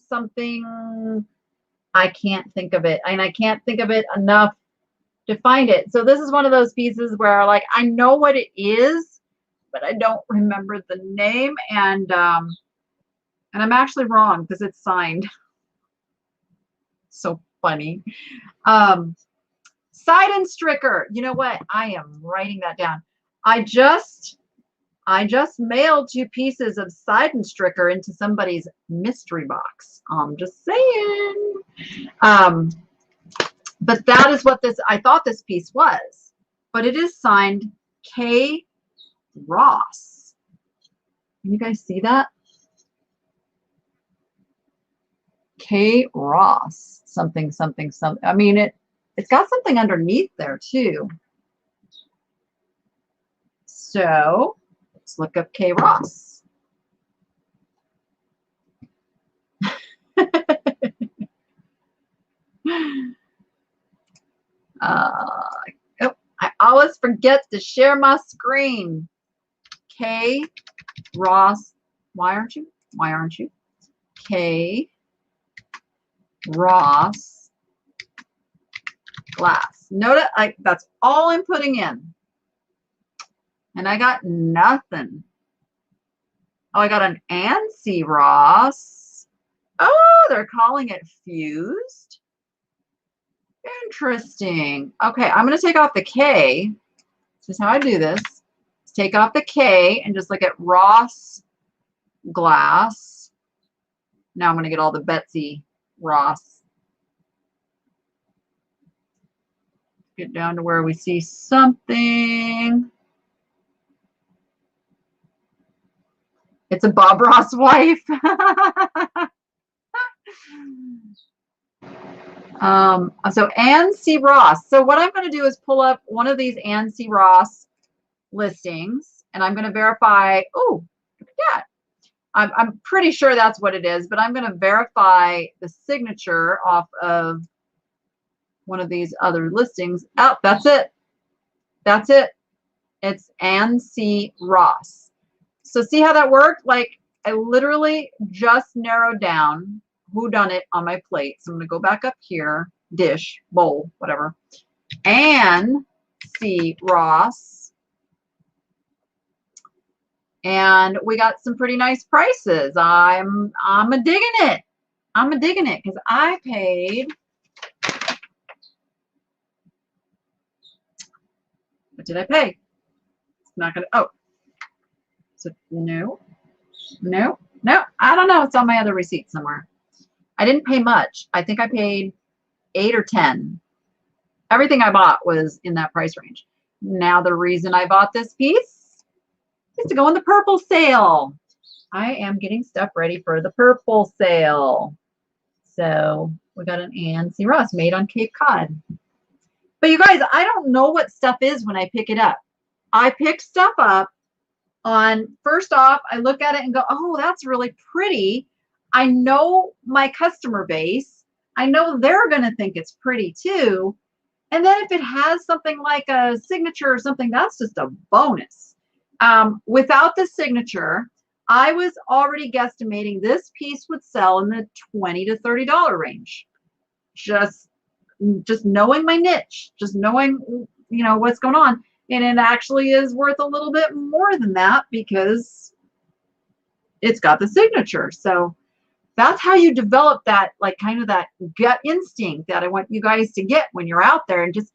A: something. I can't think of it. And I can't think of it enough to find it. So this is one of those pieces where like I know what it is, but I don't remember the name. And I'm actually wrong because it's signed. So funny. Side and stricker. You know what? I am writing that down. I just mailed 2 pieces of side and stricker into somebody's mystery box. I'm just saying. But that is what I thought this piece was. But it is signed K. Ross. Can you guys see that? K. Ross. Something. I mean, it's got something underneath there too. So let's look up K. Ross. Oh, I always forget to share my screen. K. Ross. Why aren't you? K. Ross glass. Note it, that's all I'm putting in. And I got nothing. Oh, I got an ANSI Ross. Oh, they're calling it fused. Interesting. Okay, I'm going to take off the K. This is how I do this. Let's take off the K and just look at Ross glass. Now I'm going to get all the Betsy Ross. Get down to where we see something. It's a Bob Ross wife. So ANSI Ross. So what I'm going to do is pull up one of these ANSI Ross listings, and I'm going to verify. Oh, look at that. I'm pretty sure that's what it is, but I'm going to verify the signature off of one of these other listings. Oh, that's it. That's it. It's ANSI Ross. So see how that worked? Like I literally just narrowed down who done it on my plate. So I'm going to go back up here, dish, bowl, whatever. ANSI Ross. And we got some pretty nice prices. I'm a digging it. I'm a digging it because I paid. What did I pay? It's not gonna. Oh, so no. I don't know. It's on my other receipt somewhere. I didn't pay much. I think I paid 8 or 10. Everything I bought was in that price range. Now the reason I bought this piece is to go in the purple sale. I am getting stuff ready for the purple sale. So we got an ANSI Ross made on Cape Cod. But you guys, I don't know what stuff is when I pick it up. I pick stuff up on, first off, I look at it and go, oh, that's really pretty. I know my customer base. I know they're going to think it's pretty too. And then if it has something like a signature or something, that's just a bonus. Without the signature, I was already guesstimating this piece would sell in the $20 to $30 range. Just knowing my niche, just knowing, you know, what's going on. And it actually is worth a little bit more than that because it's got the signature. So that's how you develop that, like kind of that gut instinct that I want you guys to get when you're out there. And just,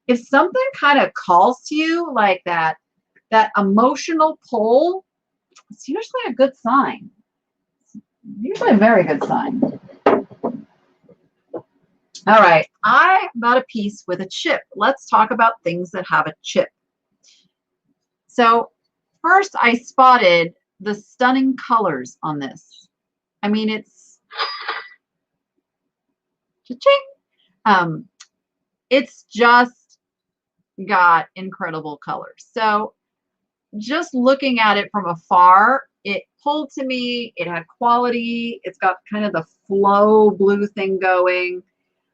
A: if something kind of calls to you like that emotional pull, it's usually a good sign. Usually a very good sign. All right, I bought a piece with a chip. Let's talk about things that have a chip. So first I spotted the stunning colors on this. I mean, it's cha-ching. It's just got incredible colors. So just looking at it from afar, it pulled to me. It had quality. It's got kind of the flow blue thing going.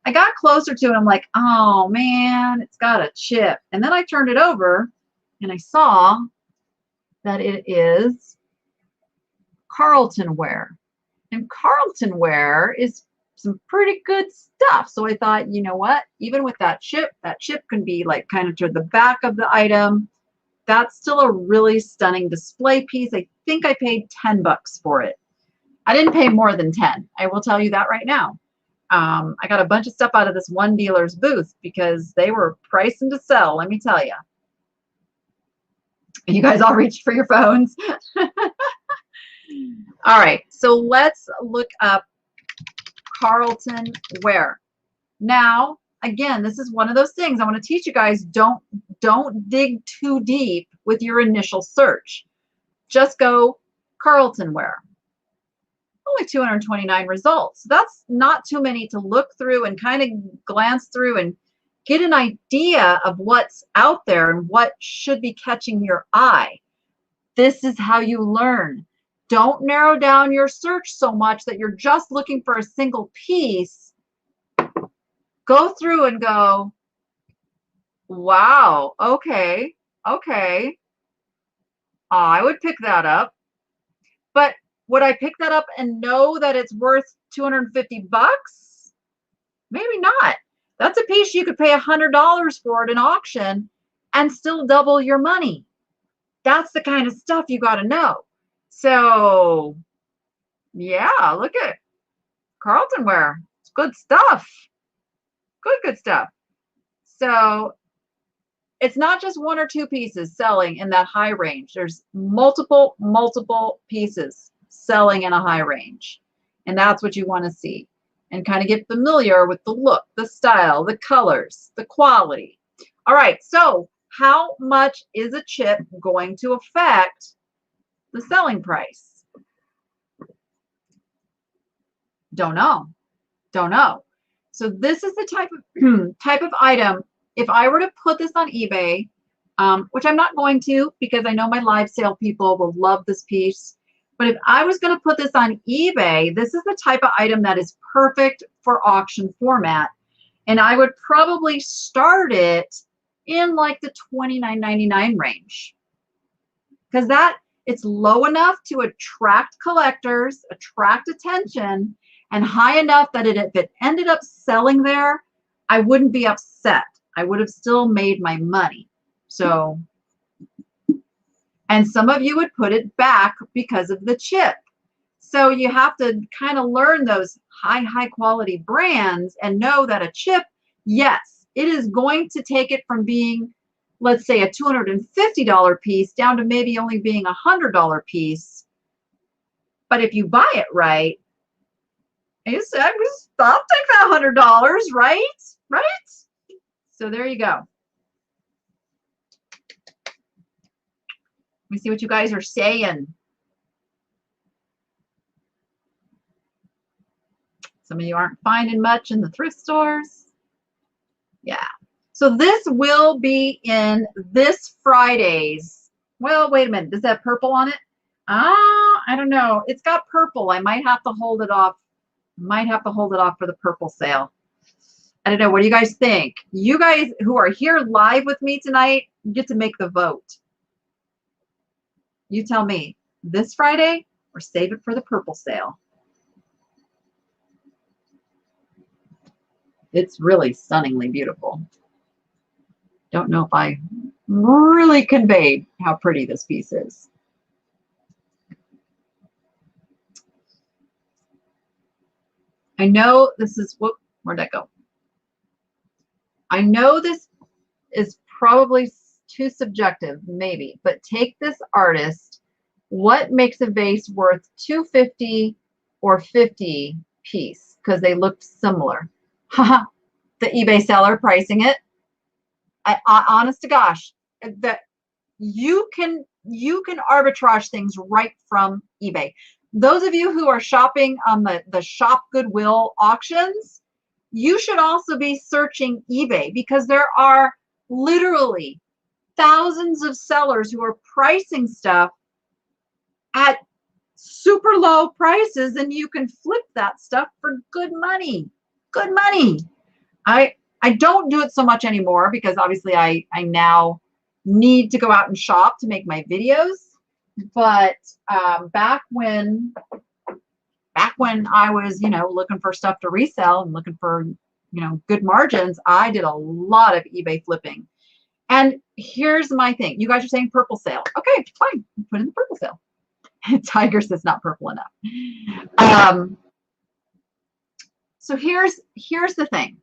A: I got closer to it. I'm like, oh man, it's got a chip. And then I turned it over and I saw that it is Carltonware. And Carltonware is some pretty good stuff. So I thought, you know what, even with that chip can be like kind of to the back of the item. That's still a really stunning display piece. I think I paid 10 bucks for it. I didn't pay more than 10. I will tell you that right now. I got a bunch of stuff out of this one dealer's booth because they were pricing to sell, let me tell you. You guys all reached for your phones. All right, so let's look up Carltonware. Now, again, this is one of those things I want to teach you guys. Don't dig too deep with your initial search. Just go Carltonware. Only 229 results. That's not too many to look through and kind of glance through and get an idea of what's out there and what should be catching your eye. This is how you learn. Don't narrow down your search so much that you're just looking for a single piece. Go through and go, wow, okay, I would pick that up. But would I pick that up and know that it's worth 250 bucks? Maybe not. That's a piece you could pay $100 for at an auction and still double your money. That's the kind of stuff you got to know. So yeah, look at Carltonware. It's good stuff. Good stuff. So it's not just one or two pieces selling in that high range. There's multiple pieces selling in a high range. And that's what you want to see. And kind of get familiar with the look, the style, the colors, the quality. All right, so how much is a chip going to affect the selling price? Don't know. Don't know. So this is the type of item. If I were to put this on eBay, which I'm not going to because I know my live sale people will love this piece. But if I was going to put this on eBay, this is the type of item that is perfect for auction format. And I would probably start it in like the $29.99 range. Because it's low enough to attract collectors, attract attention, and high enough that if it ended up selling there, I wouldn't be upset. I would have still made my money. So, and some of you would put it back because of the chip. So you have to kind of learn those high quality brands and know that a chip, yes, it is going to take it from being, let's say, a $250 piece down to maybe only being a $100 piece. But if you buy it right, you say, I'll take that $100, right? Right? So there you go. Let me see what you guys are saying. Some of you aren't finding much in the thrift stores. Yeah. So this will be in this Friday's. Well, wait a minute. Does that have purple on it? I don't know. It's got purple. I might have to hold it off. Might have to hold it off for the purple sale. I don't know. What do you guys think? You guys who are here live with me tonight get to make the vote. You tell me, this Friday or save it for the purple sale? It's really stunningly beautiful. Don't know if I really conveyed how pretty this piece is. I know this is, whoop, where'd that go? I know this is probably too subjective, maybe, but take this artist. What makes a vase worth $250 or $50 piece? Because they looked similar. Haha, the eBay seller pricing it. Honest to gosh, that you can arbitrage things right from eBay. Those of you who are shopping on the Shop Goodwill auctions, you should also be searching eBay because there are literally thousands of sellers who are pricing stuff at super low prices, and you can flip that stuff for good money. Good money. I don't do it so much anymore because obviously I now need to go out and shop to make my videos. But back when I was, looking for stuff to resell and looking for, good margins, I did a lot of eBay flipping. And here's my thing. You guys are saying purple sale. Okay, fine. Put in the purple sale. Tiger says not purple enough. So here's the thing.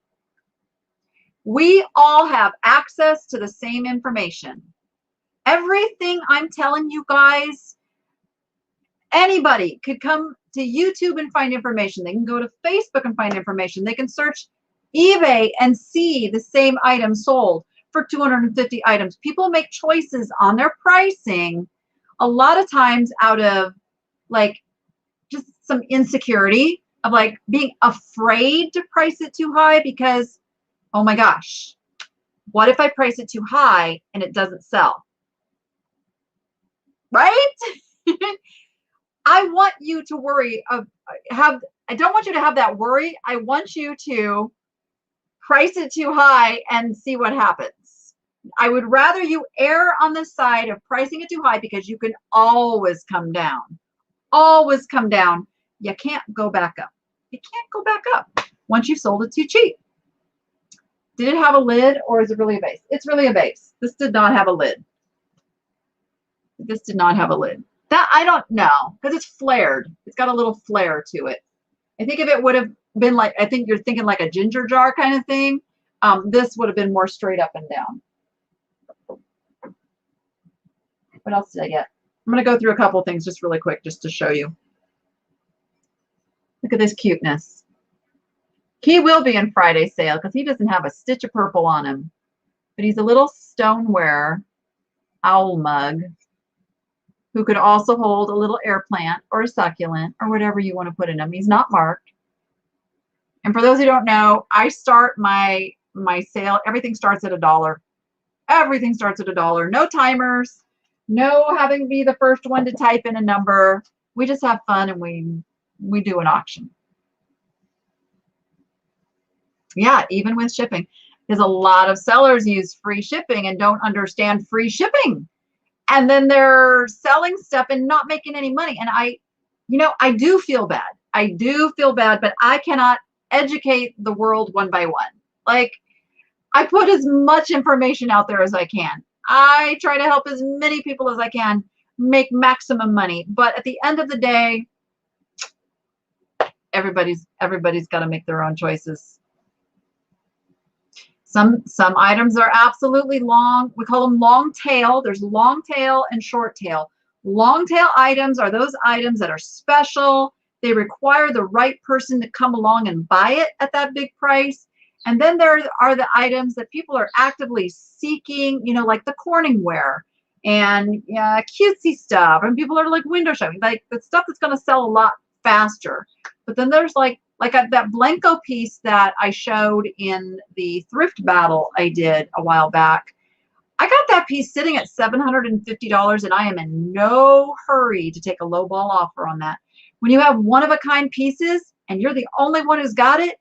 A: We all have access to the same information. Everything I'm telling you guys, anybody could come to YouTube and find information. They can go to Facebook and find information. They can search eBay and see the same item sold for 250 items. People make choices on their pricing a lot of times out of like just some insecurity of like being afraid to price it too high because, oh my gosh, what if I price it too high and it doesn't sell? Right? I want you to worry I don't want you to have that worry. I want you to price it too high and see what happens. I would rather you err on the side of pricing it too high because you can always come down. Always come down. You can't go back up. You can't go back up once you've sold it too cheap. Did it have a lid or is it really a vase? It's really a vase. This did not have a lid. This did not have a lid. That I don't know, because it's flared. It's got a little flare to it. I think if it would have been like, I think you're thinking like a ginger jar kind of thing, this would have been more straight up and down. What else did I get? I'm going to go through a couple things just really quick just to show you. Look at this cuteness. He will be in Friday sale because he doesn't have a stitch of purple on him. But he's a little Stoneware owl mug who could also hold a little air plant or a succulent or whatever you want to put in him. He's not marked. And for those who don't know, I start my sale, everything starts at $1. Everything starts at $1. No timers, no having to be the first one to type in a number. We just have fun and we do an auction. Yeah, even with shipping. Because a lot of sellers use free shipping and don't understand free shipping. And then they're selling stuff and not making any money. And I do feel bad. I do feel bad, but I cannot educate the world one by one. Like, I put as much information out there as I can. I try to help as many people as I can make maximum money. But at the end of the day, everybody's got to make their own choices. Some items are absolutely long. We call them long tail. There's long tail and short tail. Long tail items are those items that are special. They require the right person to come along and buy it at that big price. And then there are the items that people are actively seeking, like the Corningware and cutesy stuff. And people are like window shopping, like the stuff that's going to sell a lot faster. But then there's like that Blanco piece that I showed in the thrift battle I did a while back. I got that piece sitting at $750 and I am in no hurry to take a low ball offer on that. When you have one-of-a-kind pieces and you're the only one who's got it,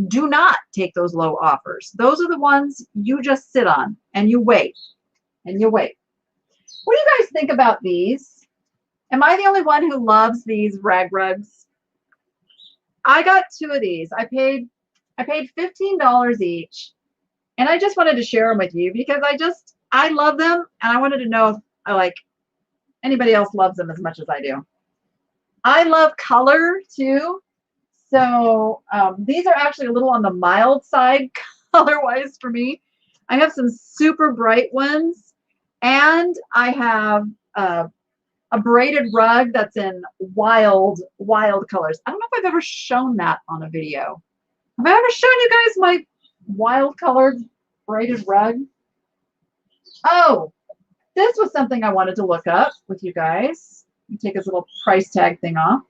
A: do not take those low offers. Those are the ones you just sit on and you wait and you wait. What do you guys think about these? Am I the only one who loves these rag rugs? I got 2 of these. I paid $15 each, and I just wanted to share them with you because I love them, and I wanted to know if anybody else loves them as much as I do. I love color too, so these are actually a little on the mild side color-wise for me. I have some super bright ones, and I have a braided rug that's in wild colors. I don't know if I've ever shown that on a video. Have I ever shown you guys my wild colored braided rug? Oh, this was something I wanted to look up with you guys. Let me take this little price tag thing off.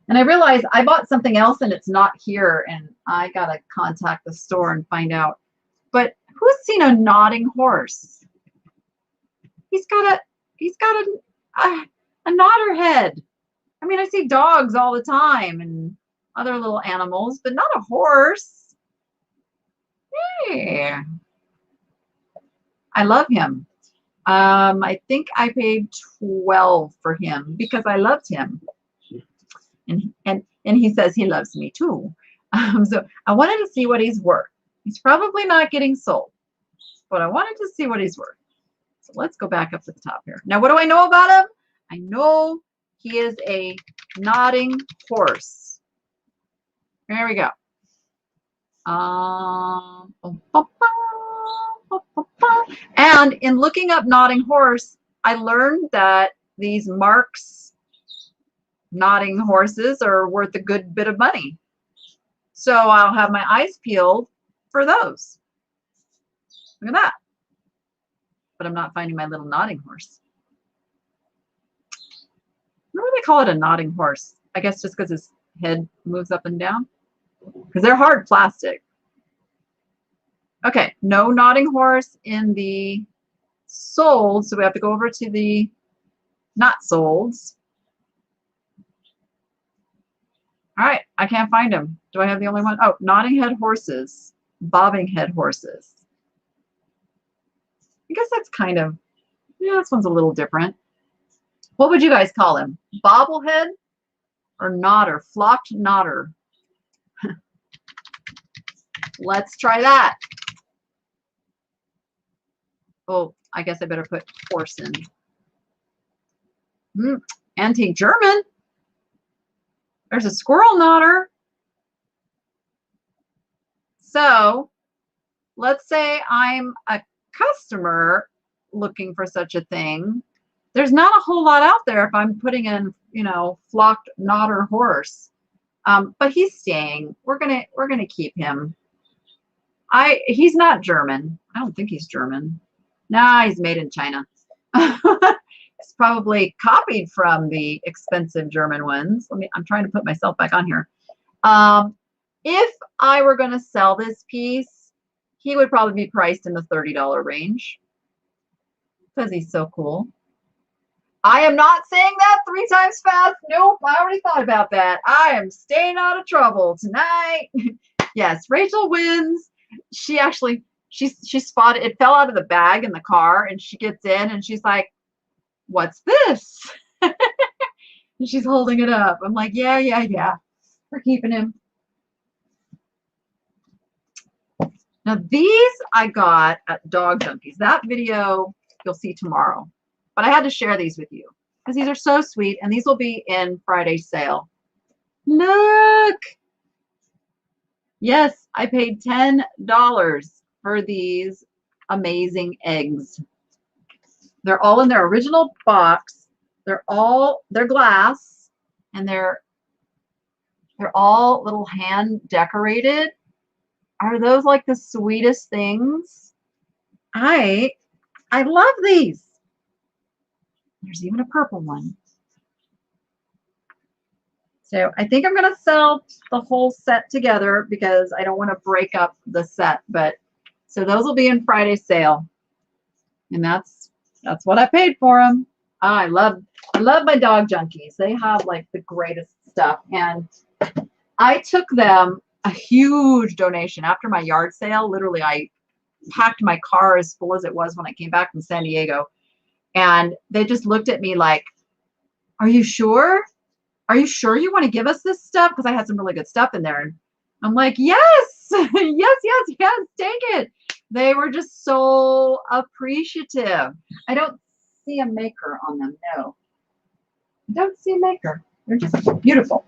A: And I realized I bought something else and it's not here, and I gotta contact the store and find out. But who's seen a nodding horse? He's got a nodder head. I mean, I see dogs all the time and other little animals, but not a horse. Yeah. I love him. I think I paid $12 for him because I loved him. And he says he loves me too. So I wanted to see what he's worth. He's probably not getting sold, but I wanted to see what he's worth. So let's go back up to the top here. Now, what do I know about him? I know he is a nodding horse. There we go. And in looking up nodding horse, I learned that these Marks nodding horses are worth a good bit of money. So I'll have my eyes peeled for those. Look at that. But I'm not finding my little nodding horse. Why do they call it a nodding horse? I guess just because his head moves up and down. Because they're hard plastic. Okay, no nodding horse in the sold, so we have to go over to the not solds. All right, I can't find them. Do I have the only one? Oh, nodding head horses, bobbing head horses. I guess that's kind of, yeah, this one's a little different. What would you guys call him? Bobblehead or nodder? Flocked nodder. Let's try that. Oh, I guess I better put porcelain. Antique German. There's a squirrel knotter. So let's say I'm a customer looking for such a thing. There's not a whole lot out there if I'm putting in, you know, flocked knotter horse. But he's staying. We're gonna keep him. He's not German. I don't think he's German. Nah, he's made in China. It's probably copied from the expensive German ones. I'm trying to put myself back on here. If I were going to sell this piece, he would probably be priced in the $30 range because he's so cool. I am not saying that 3 times fast. Nope, I already thought about that. I am staying out of trouble tonight. Yes, Rachel wins. She actually, she spotted, it fell out of the bag in the car, and she gets in and she's like, what's this? And she's holding it up. I'm like, yeah. We're keeping him. Now these I got at Dog Junkies. That video you'll see tomorrow. But I had to share these with you because these are so sweet, and these will be in Friday's sale. Look. Yes, I paid $10 for these amazing eggs. They're all in their original box. They're glass, and they're all little hand decorated. Are those like the sweetest things? I love these. There's even a purple one. So I think I'm going to sell the whole set together because I don't want to break up the set. But so those will be in Friday's sale, and that's what I paid for them. I love my Dog Junkies. They have like the greatest stuff, and I took them a huge donation after my yard sale. Literally, I packed my car as full as it was when I came back from San Diego, and they just looked at me like, "Are you sure? Are you sure you want to give us this stuff?" Because I had some really good stuff in there. And I'm like, yes, yes, take it. They were just so appreciative. I don't see a maker on them, no. I don't see a maker. They're just beautiful.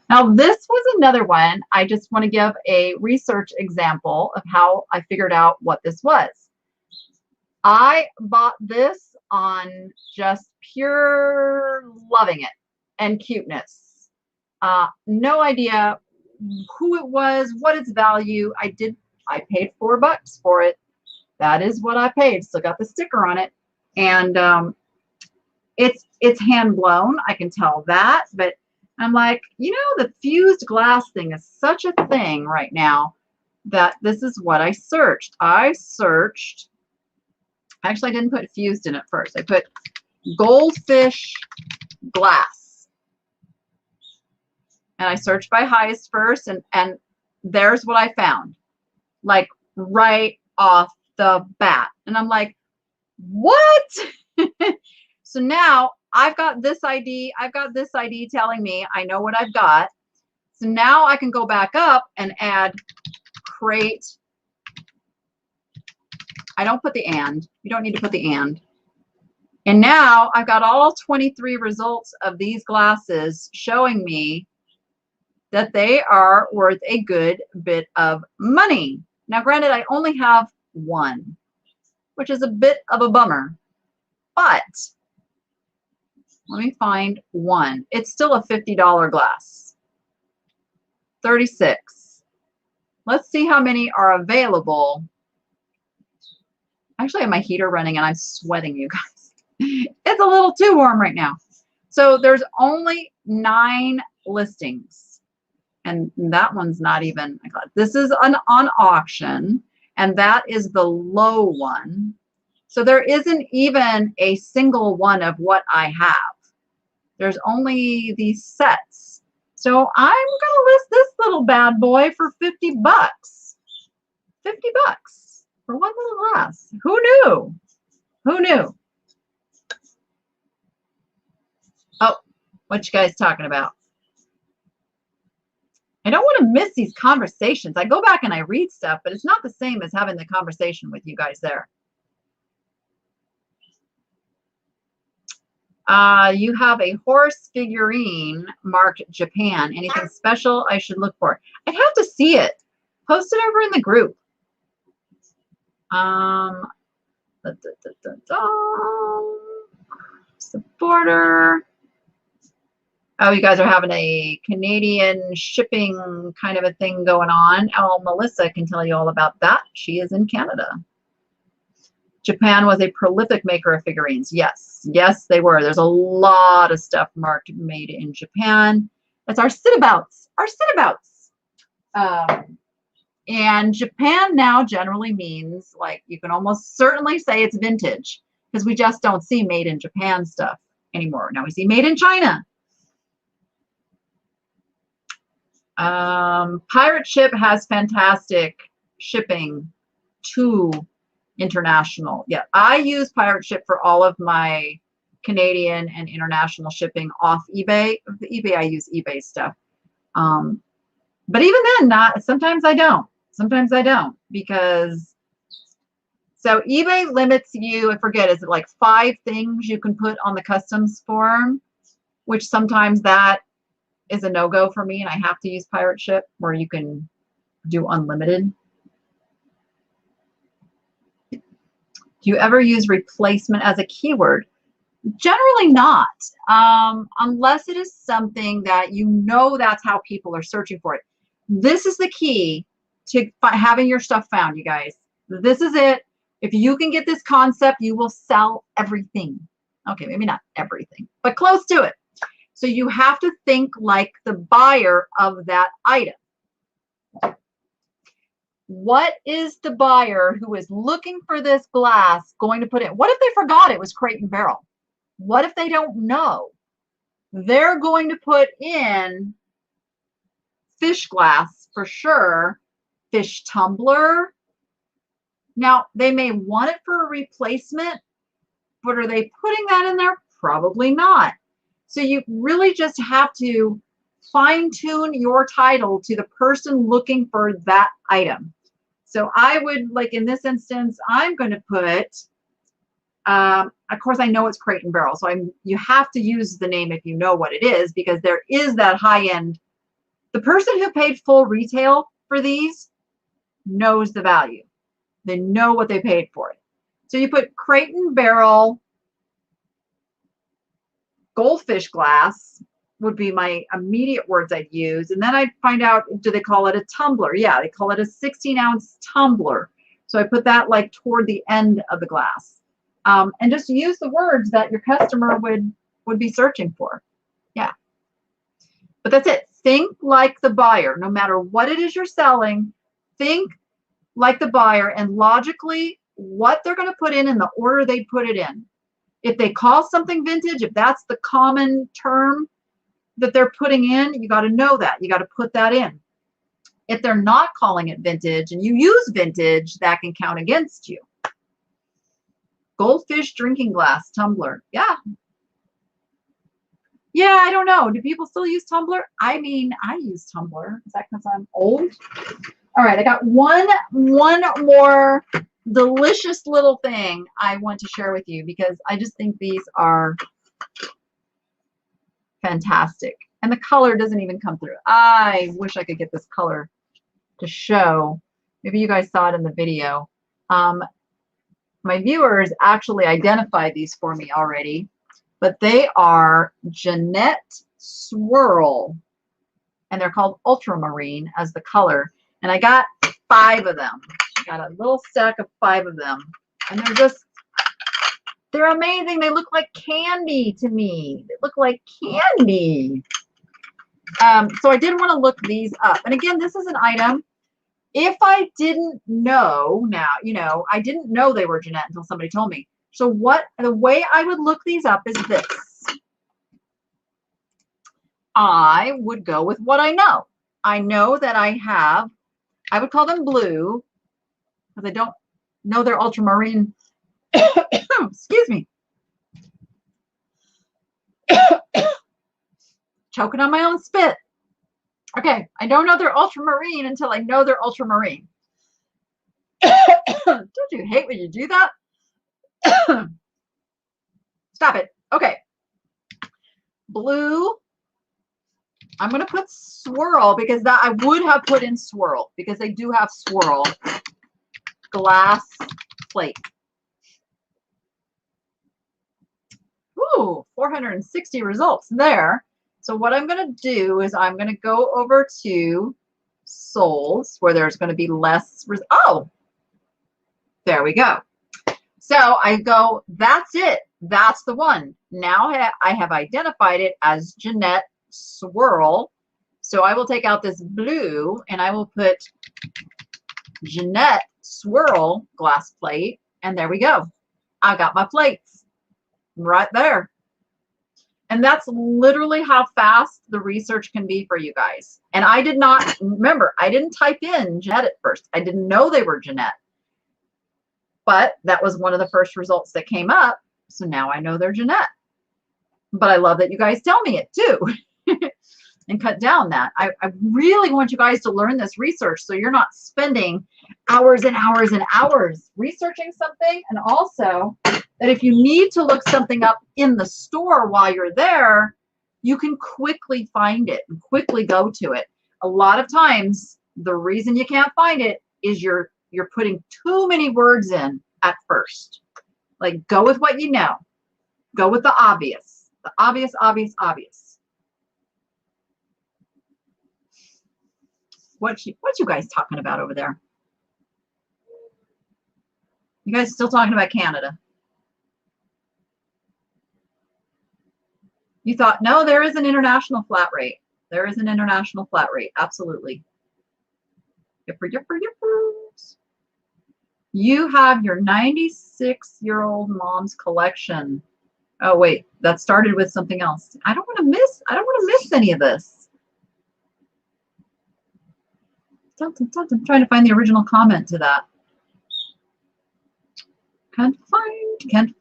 A: Now, this was another one. I just want to give a research example of how I figured out what this was. I bought this on just pure loving it and cuteness. No idea who it was, what its value. I paid $4 for it. That is what I paid. Still got the sticker on it, and it's hand blown. I can tell that, but I'm like, you know, the fused glass thing is such a thing right now that this is what I searched. Actually, I didn't put fused in it first. I put goldfish glass. And I searched by highest first, and there's what I found, like right off the bat. And I'm like, what? So now I've got this ID. I've got this ID telling me I know what I've got. So now I can go back up and add crate. I don't put the and. You don't need to put the and. And now I've got all 23 results of these glasses showing me that they are worth a good bit of money. Now, granted, I only have one, which is a bit of a bummer, but let me find one. It's still a $50 glass. 36. Let's see how many are available. Actually, I have my heater running and I'm sweating, you guys. It's a little too warm right now. So there's only 9 listings. And that one's not even, this is on auction, and that is the low one. So there isn't even a single one of what I have. There's only these sets. So I'm gonna list this little bad boy for $50. $50 for one little glass. Who knew? Who knew? Oh, what you guys talking about? I don't want to miss these conversations. I go back and I read stuff, but it's not the same as having the conversation with you guys there. You have a horse figurine marked Japan. Anything special I should look for? I'd have to see it. Post it over in the group. Supporter. Oh, you guys are having a Canadian shipping kind of a thing going on. Oh, Melissa can tell you all about that. She is in Canada. Japan was a prolific maker of figurines. Yes, yes, they were. There's a lot of stuff marked made in Japan. That's our sit-abouts. Our sit-abouts. And Japan now generally means, like, you can almost certainly say it's vintage, because we just don't see made in Japan stuff anymore. Now we see made in China. Pirate Ship has fantastic shipping to international. Yeah, I use Pirate Ship for all of my Canadian and international shipping off eBay. The eBay, I use eBay stuff. But even then, sometimes I don't. Sometimes I don't, because so eBay limits you, I forget, is it like 5 things you can put on the customs form, which sometimes that is a no-go for me, and I have to use Pirate Ship where you can do unlimited. Do you ever use replacement as a keyword? Generally not, unless it is something that you know that's how people are searching for it. This is the key to having your stuff found, you guys. This is it. If you can get this concept, you will sell everything. Okay, maybe not everything, but close to it. So you have to think like the buyer of that item. What is the buyer who is looking for this glass going to put in? What if they forgot it was crate and barrel? What if they don't know? They're going to put in fish glass for sure, fish tumbler. Now, they may want it for a replacement, but are they putting that in there? Probably not. So you really just have to fine-tune your title to the person looking for that item. So I would, like in this instance, I'm going to put, of course I know it's crate and barrel, so you have to use the name if you know what it is, because there is that high-end. The person who paid full retail for these knows the value. They know what they paid for it. So you put crate and barrel, goldfish glass would be my immediate words I'd use. And then I'd find out, do they call it a tumbler? Yeah, they call it a 16-ounce tumbler. So I put that like toward the end of the glass. And just use the words that your customer would be searching for. Yeah. But that's it. Think like the buyer. No matter what it is you're selling, think like the buyer, and logically what they're going to put in the order they put it in. If they call something vintage, if that's the common term that they're putting in, you got to know that. You got to put that in. If they're not calling it vintage and you use vintage, that can count against you. Goldfish drinking glass tumbler. Yeah. Yeah, I don't know. Do people still use tumbler? I mean, I use tumbler. Is that because I'm old? All right, I got one more delicious little thing I want to share with you, because I just think these are fantastic. And the color doesn't even come through. I wish I could get this color to show. Maybe you guys saw it in the video. My viewers actually identified these for me already, but they are Jeannette Swirl, and they're called ultramarine as the color. And I got 5 of them. I got a little stack of 5 of them, and they're amazing. They look like candy to me. They look like candy. So I did want to look these up. And again, this is an item. If I didn't know now, I didn't know they were Jeannette until somebody told me. So the way I would look these up is this. I would go with what I know. I know that I would call them blue, because I don't know they're ultramarine. Excuse me. Choking on my own spit. Okay, I don't know they're ultramarine until I know they're ultramarine. Don't you hate when you do that? Stop it. Okay, blue. I'm going to put swirl because that I would have put in swirl because they do have swirl glass plate. Ooh, 460 results there. So what I'm going to do is I'm going to go over to souls where there's going to be less. Oh, there we go. So I go, that's it. That's the one. Now I have identified it as Jeannette swirl. So I will take out this blue and I will put Jeannette swirl glass plate. And there we go. I got my plates right there. And that's literally how fast the research can be for you guys. And I did not, remember, I didn't type in Jeannette at first. I didn't know they were Jeannette. But that was one of the first results that came up. So now I know they're Jeannette. But I love that you guys tell me it too. And cut down that. I really want you guys to learn this research so you're not spending hours and hours and hours researching something. And also that if you need to look something up in the store while you're there, you can quickly find it and quickly go to it. A lot of times, the reason you can't find it is you're putting too many words in at first. Like, go with what you know. Go with the obvious. The obvious, obvious, obvious. What you guys talking about over there? You guys still talking about Canada? You thought, no, there is an international flat rate. There is an international flat rate. Absolutely. Yipper, yipper, yippers. You have your 96-year-old mom's collection. Oh, wait, that started with something else. I don't want to miss any of this. I'm trying to find the original comment to that. Can't find.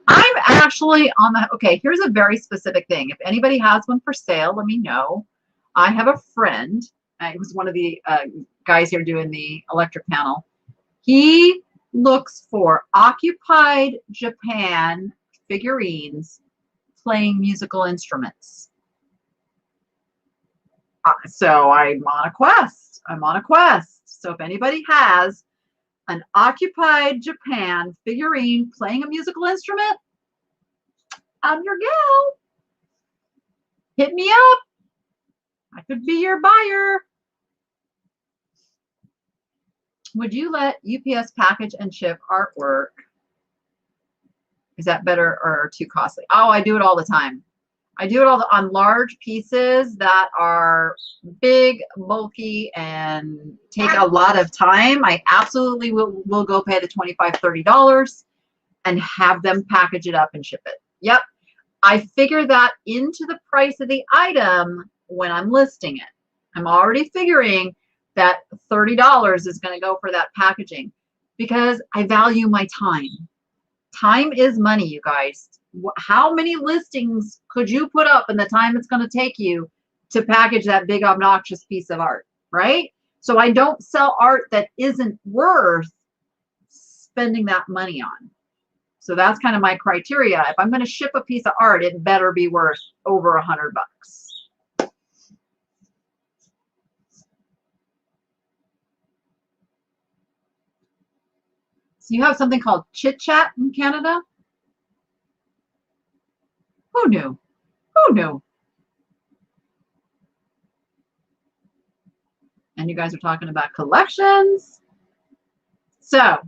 A: I'm actually on the, okay, here's a very specific thing. If anybody has one for sale, let me know. I have a friend. He was one of the guys here doing the electric panel. He looks for occupied Japan figurines playing musical instruments. So I'm on a quest. So if anybody has an occupied Japan figurine playing a musical instrument, I'm your gal. Hit me up. I could be your buyer. Would you let UPS package and ship artwork? Is that better or too costly? Oh, I do it all the time. I do it all on large pieces that are big, bulky, and take a lot of time. I absolutely will go pay the $25, $30 and have them package it up and ship it. Yep. I figure that into the price of the item when I'm listing it. I'm already figuring that $30 is going to go for that packaging because I value my time. Time is money, you guys. How many listings could you put up in the time it's going to take you to package that big obnoxious piece of art, right? So I don't sell art that isn't worth spending that money on. So that's kind of my criteria. If I'm going to ship a piece of art, it better be worth over $100. So you have something called Chit Chat in Canada? Who knew? Who knew? And you guys are talking about collections. So,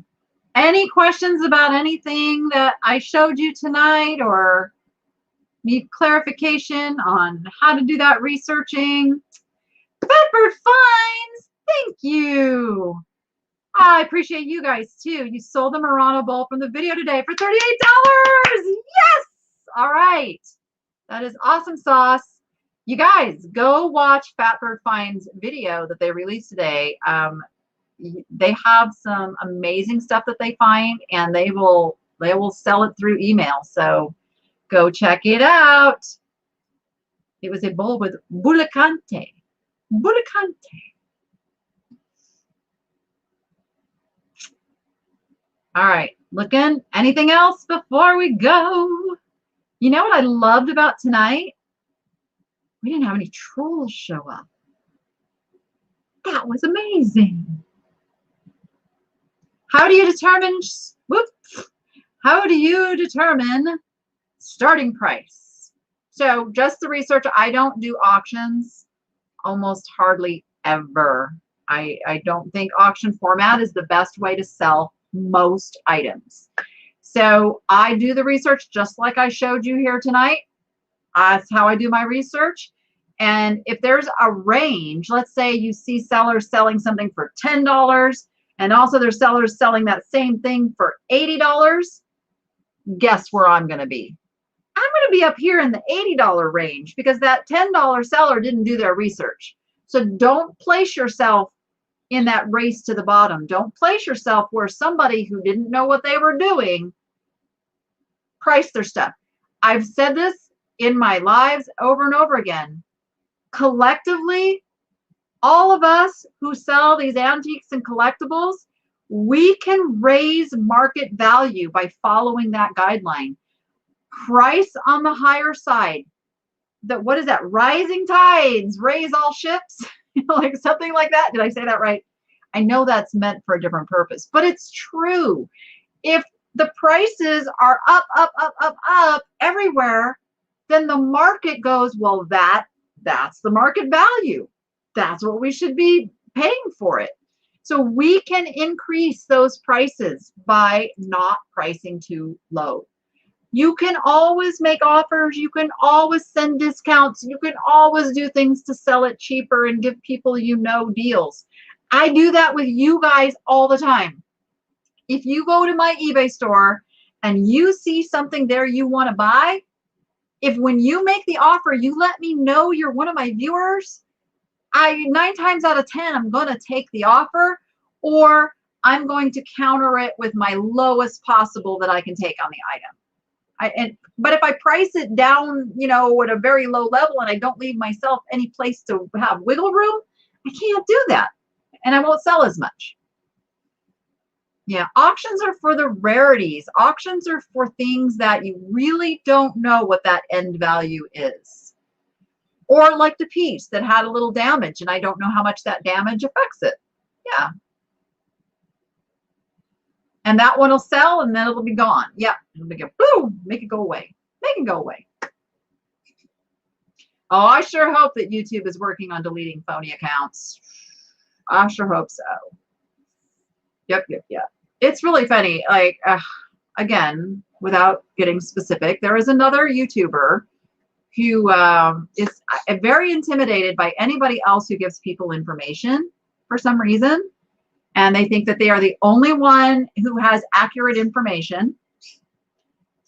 A: any questions about anything that I showed you tonight or need clarification on how to do that researching? Bedford Finds, thank you. I appreciate you guys too. You sold the Murano bowl from the video today for $38. Yes! All right. That is awesome sauce. You guys, go watch Fatbird Finds video that they released today. They have some amazing stuff that they find, and they will sell it through email. So go check it out. It was a bowl with bullicante. Bullicante. All right, looking. Anything else before we go? You know what I loved about tonight? We didn't have any trolls show up. That was amazing. How do you determine, how do you determine starting price? So just the research, I don't do auctions almost hardly ever. I don't think auction format is the best way to sell most items. So I do the research just like I showed you here tonight. That's how I do my research. And if there's a range, let's say you see sellers selling something for $10 and also there's sellers selling that same thing for $80, guess where I'm going to be? I'm going to be up here in the $80 range because that $10 seller didn't do their research. So don't place yourself in that race to the bottom. Don't place yourself where somebody who didn't know what they were doing priced their stuff. I've said this in my lives over and over again. Collectively, all of us who sell these antiques and collectibles, we can raise market value by following that guideline. Price on the higher side. What is that? Rising tides raise all ships. Like something like that. Did I say that right? I know that's meant for a different purpose, but it's true. If the prices are up, up, up, up, up everywhere, then the market goes, well, that's the market value. That's what we should be paying for it. So we can increase those prices by not pricing too low. You can always make offers. You can always send discounts. You can always do things to sell it cheaper and give people deals. I do that with you guys all the time. If you go to my eBay store and you see something there you want to buy, if when you make the offer, you let me know you're one of my viewers, 9 times out of 10, I'm going to take the offer, or I'm going to counter it with my lowest possible that I can take on the item. But if I price it down, at a very low level and I don't leave myself any place to have wiggle room, I can't do that. And I won't sell as much. Yeah, auctions are for the rarities. Auctions are for things that you really don't know what that end value is. Or like the piece that had a little damage and I don't know how much that damage affects it. Yeah. And that one will sell and then it'll be gone. Yeah, it'll be go, boom, make it go away. Make it go away. Oh, I sure hope that YouTube is working on deleting phony accounts. I sure hope so. Yep. It's really funny. Like, again, without getting specific, there is another YouTuber who is very intimidated by anybody else who gives people information for some reason. And they think that they are the only one who has accurate information.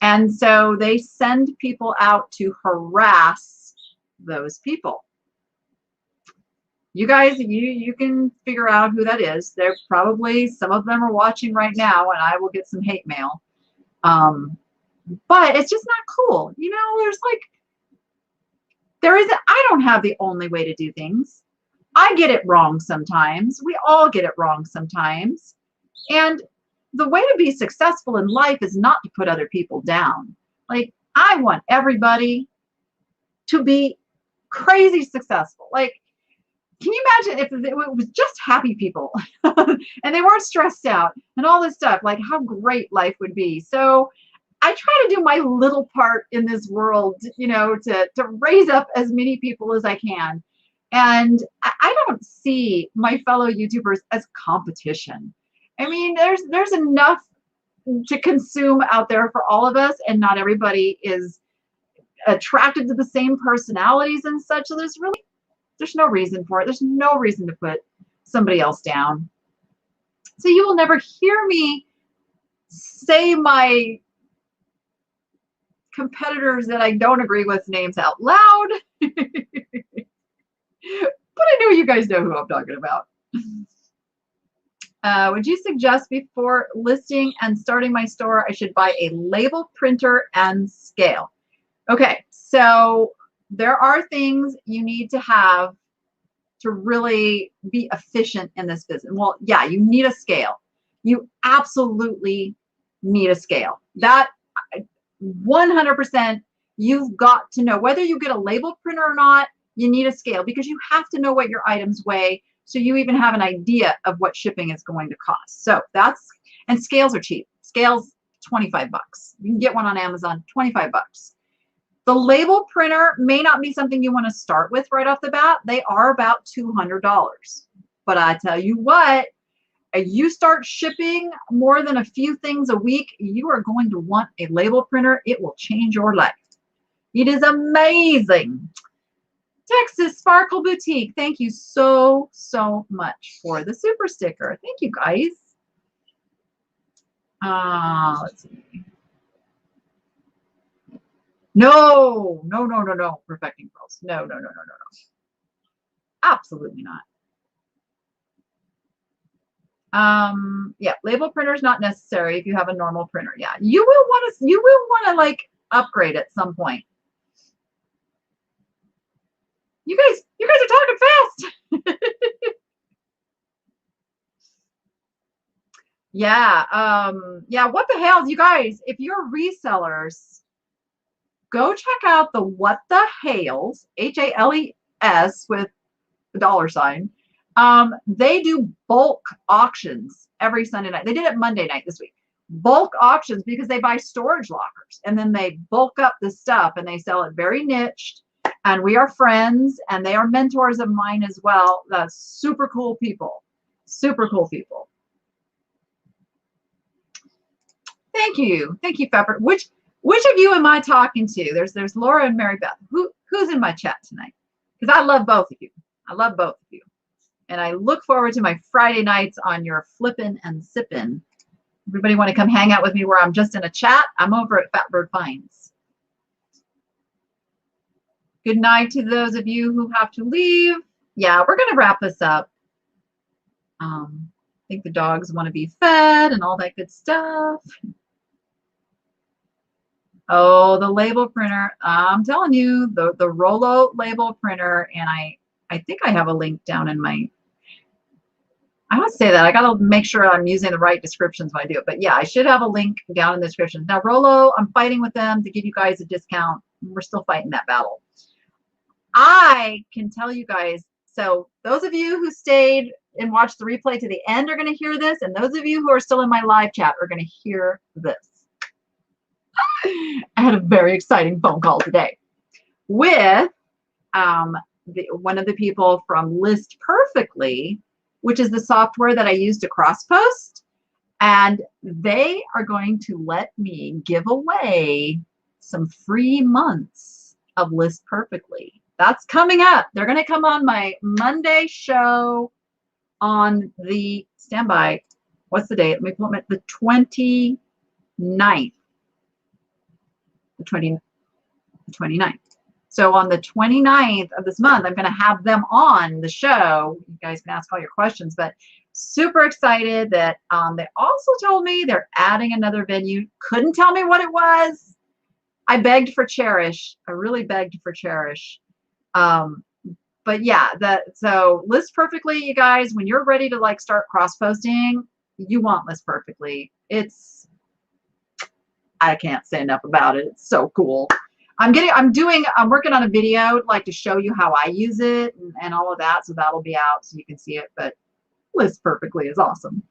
A: And so they send people out to harass those people. You guys, you can figure out who that is. They're probably, some of them are watching right now and I will get some hate mail. But it's just not cool. I don't have the only way to do things. I get it wrong sometimes. We all get it wrong sometimes. And the way to be successful in life is not to put other people down. Like, I want everybody to be crazy successful. Like, can you imagine if it was just happy people and they weren't stressed out and all this stuff, like how great life would be. So I try to do my little part in this world, to raise up as many people as I can. And I don't see my fellow YouTubers as competition. I mean, there's enough to consume out there for all of us, and not everybody is attracted to the same personalities and such. So there's no reason for it. There's no reason to put somebody else down. So you will never hear me say my competitors that I don't agree with names out loud. But I know you guys know who I'm talking about. Would you suggest before listing and starting my store, I should buy a label printer and scale? Okay, so there are things you need to have to really be efficient in this business. Well, yeah, you need a scale. You absolutely need a scale. That 100%, you've got to know whether you get a label printer or not. You need a scale because you have to know what your items weigh, so you even have an idea of what shipping is going to cost. So that's, and scales are cheap. Scales, 25 bucks. You can get one on Amazon, 25 bucks. The label printer may not be something you want to start with right off the bat. They are about $200. But I tell you what, you start shipping more than a few things a week, you are going to want a label printer. It will change your life. It is amazing. Texas Sparkle Boutique, thank you so, so much for the super sticker. Thank you, guys. Let's see. No, Perfecting Pearls. No. Absolutely not. Yeah, label printer is not necessary if you have a normal printer. Yeah, you will want to like upgrade at some point. You guys are talking fast. Yeah, what the hell, you guys, if you're resellers, go check out the What the Hales, HALES with the $sign. They do bulk auctions every Sunday night. They did it Monday night this week. Bulk auctions because they buy storage lockers and then they bulk up the stuff and they sell it very niched. And we are friends and they are mentors of mine as well. That's super cool people. Super cool people. Thank you, Pepper. Which of you am I talking to? There's Laura and Mary Beth. Who's in my chat tonight? Because I love both of you. I love both of you. And I look forward to my Friday nights on your flippin' and sippin'. Everybody want to come hang out with me where I'm just in a chat? I'm over at Fatbird Finds. Good night to those of you who have to leave. Yeah, we're going to wrap this up. I think the dogs want to be fed and all that good stuff. Oh, the label printer. I'm telling you, the Rollo label printer, and I think I have a link down in my, I would say that I got to make sure I'm using the right descriptions when I do it. But yeah, I should have a link down in the description. Now, Rollo, I'm fighting with them to give you guys a discount. We're still fighting that battle. I can tell you guys, so those of you who stayed and watched the replay to the end are going to hear this, and those of you who are still in my live chat are going to hear this. I had a very exciting phone call today with one of the people from List Perfectly, which is the software that I use to cross post, and they are going to let me give away some free months of List Perfectly. That's coming up. They're going to come on my Monday show on the standby. What's the date? Let me pull it. The 29th. The 29th. So on the 29th of this month, I'm going to have them on the show. You guys can ask all your questions, but super excited that they also told me they're adding another venue. Couldn't tell me what it was. I begged for Cherish. I really begged for Cherish. But yeah, so List Perfectly, you guys, when you're ready to like start cross posting, you want List Perfectly. I can't say enough about it. It's so cool. I'm working on a video like to show you how I use it and all of that. So that'll be out so you can see it, but List Perfectly is awesome.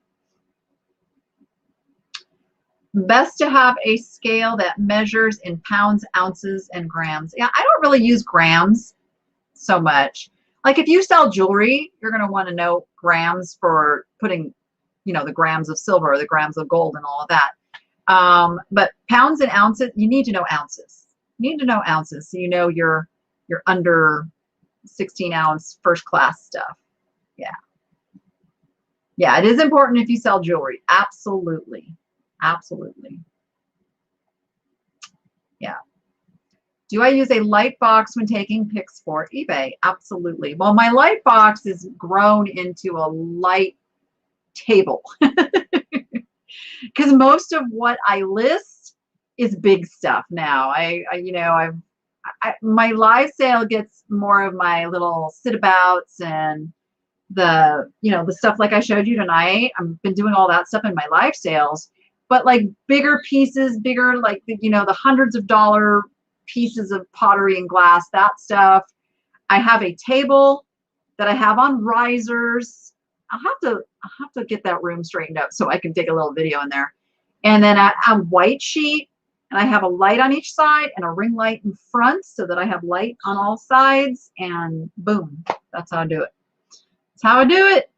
A: Best to have a scale that measures in pounds, ounces, and grams. Yeah, I don't really use grams so much. Like if you sell jewelry, you're going to want to know grams for putting, the grams of silver or the grams of gold and all of that. But pounds and ounces, you need to know ounces. You need to know ounces so you know you're under 16-ounce first class stuff. Yeah. Yeah, it is important if you sell jewelry. Absolutely. Absolutely. Yeah. Do I use a light box when taking pics for eBay? Absolutely. Well, my light box is grown into a light table because most of what I list is big stuff now. My live sale gets more of my little sit-abouts and the stuff like I showed you tonight. I've been doing all that stuff in my live sales, but like bigger pieces, bigger, like, the hundreds of dollar pieces of pottery and glass, that stuff. I have a table that I have on risers. I'll have to get that room straightened up so I can take a little video in there. And then a white sheet, and I have a light on each side and a ring light in front so that I have light on all sides, and boom, that's how I do it. That's how I do it.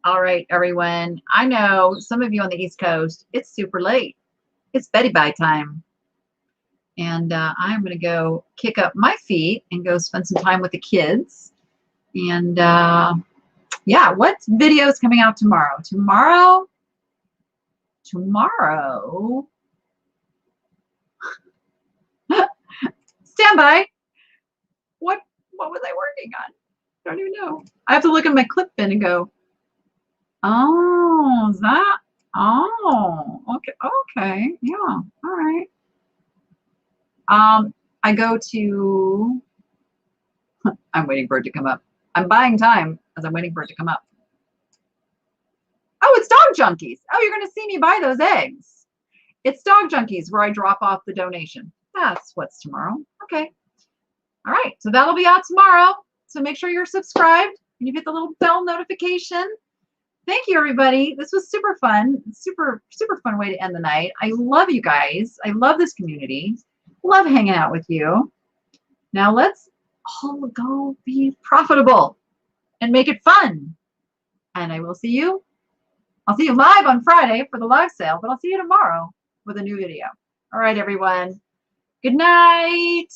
A: All right, everyone. I know some of you on the East Coast, it's super late. It's Betty Bye time. And I'm going to go kick up my feet and go spend some time with the kids. And yeah, what video is coming out tomorrow? Tomorrow? Stand by. What was I working on? I don't even know. I have to look at my clip bin and go, oh, is that? Oh, okay, yeah, all right. I go to, I'm waiting for it to come up. I'm buying time as I'm waiting for it to come up. Oh, it's Dog Junkies. Oh, you're going to see me buy those eggs. It's Dog Junkies where I drop off the donation. That's what's tomorrow. Okay. All right. So that'll be out tomorrow. So make sure you're subscribed and you hit the little bell notification. Thank you, everybody. This was super fun. Super fun way to end the night. I love you guys. I love this community. Love hanging out with you. Now let's all go be profitable and make it fun. And I will see you. I'll see you live on Friday for the live sale, but I'll see you tomorrow with a new video. All right, everyone. Good night.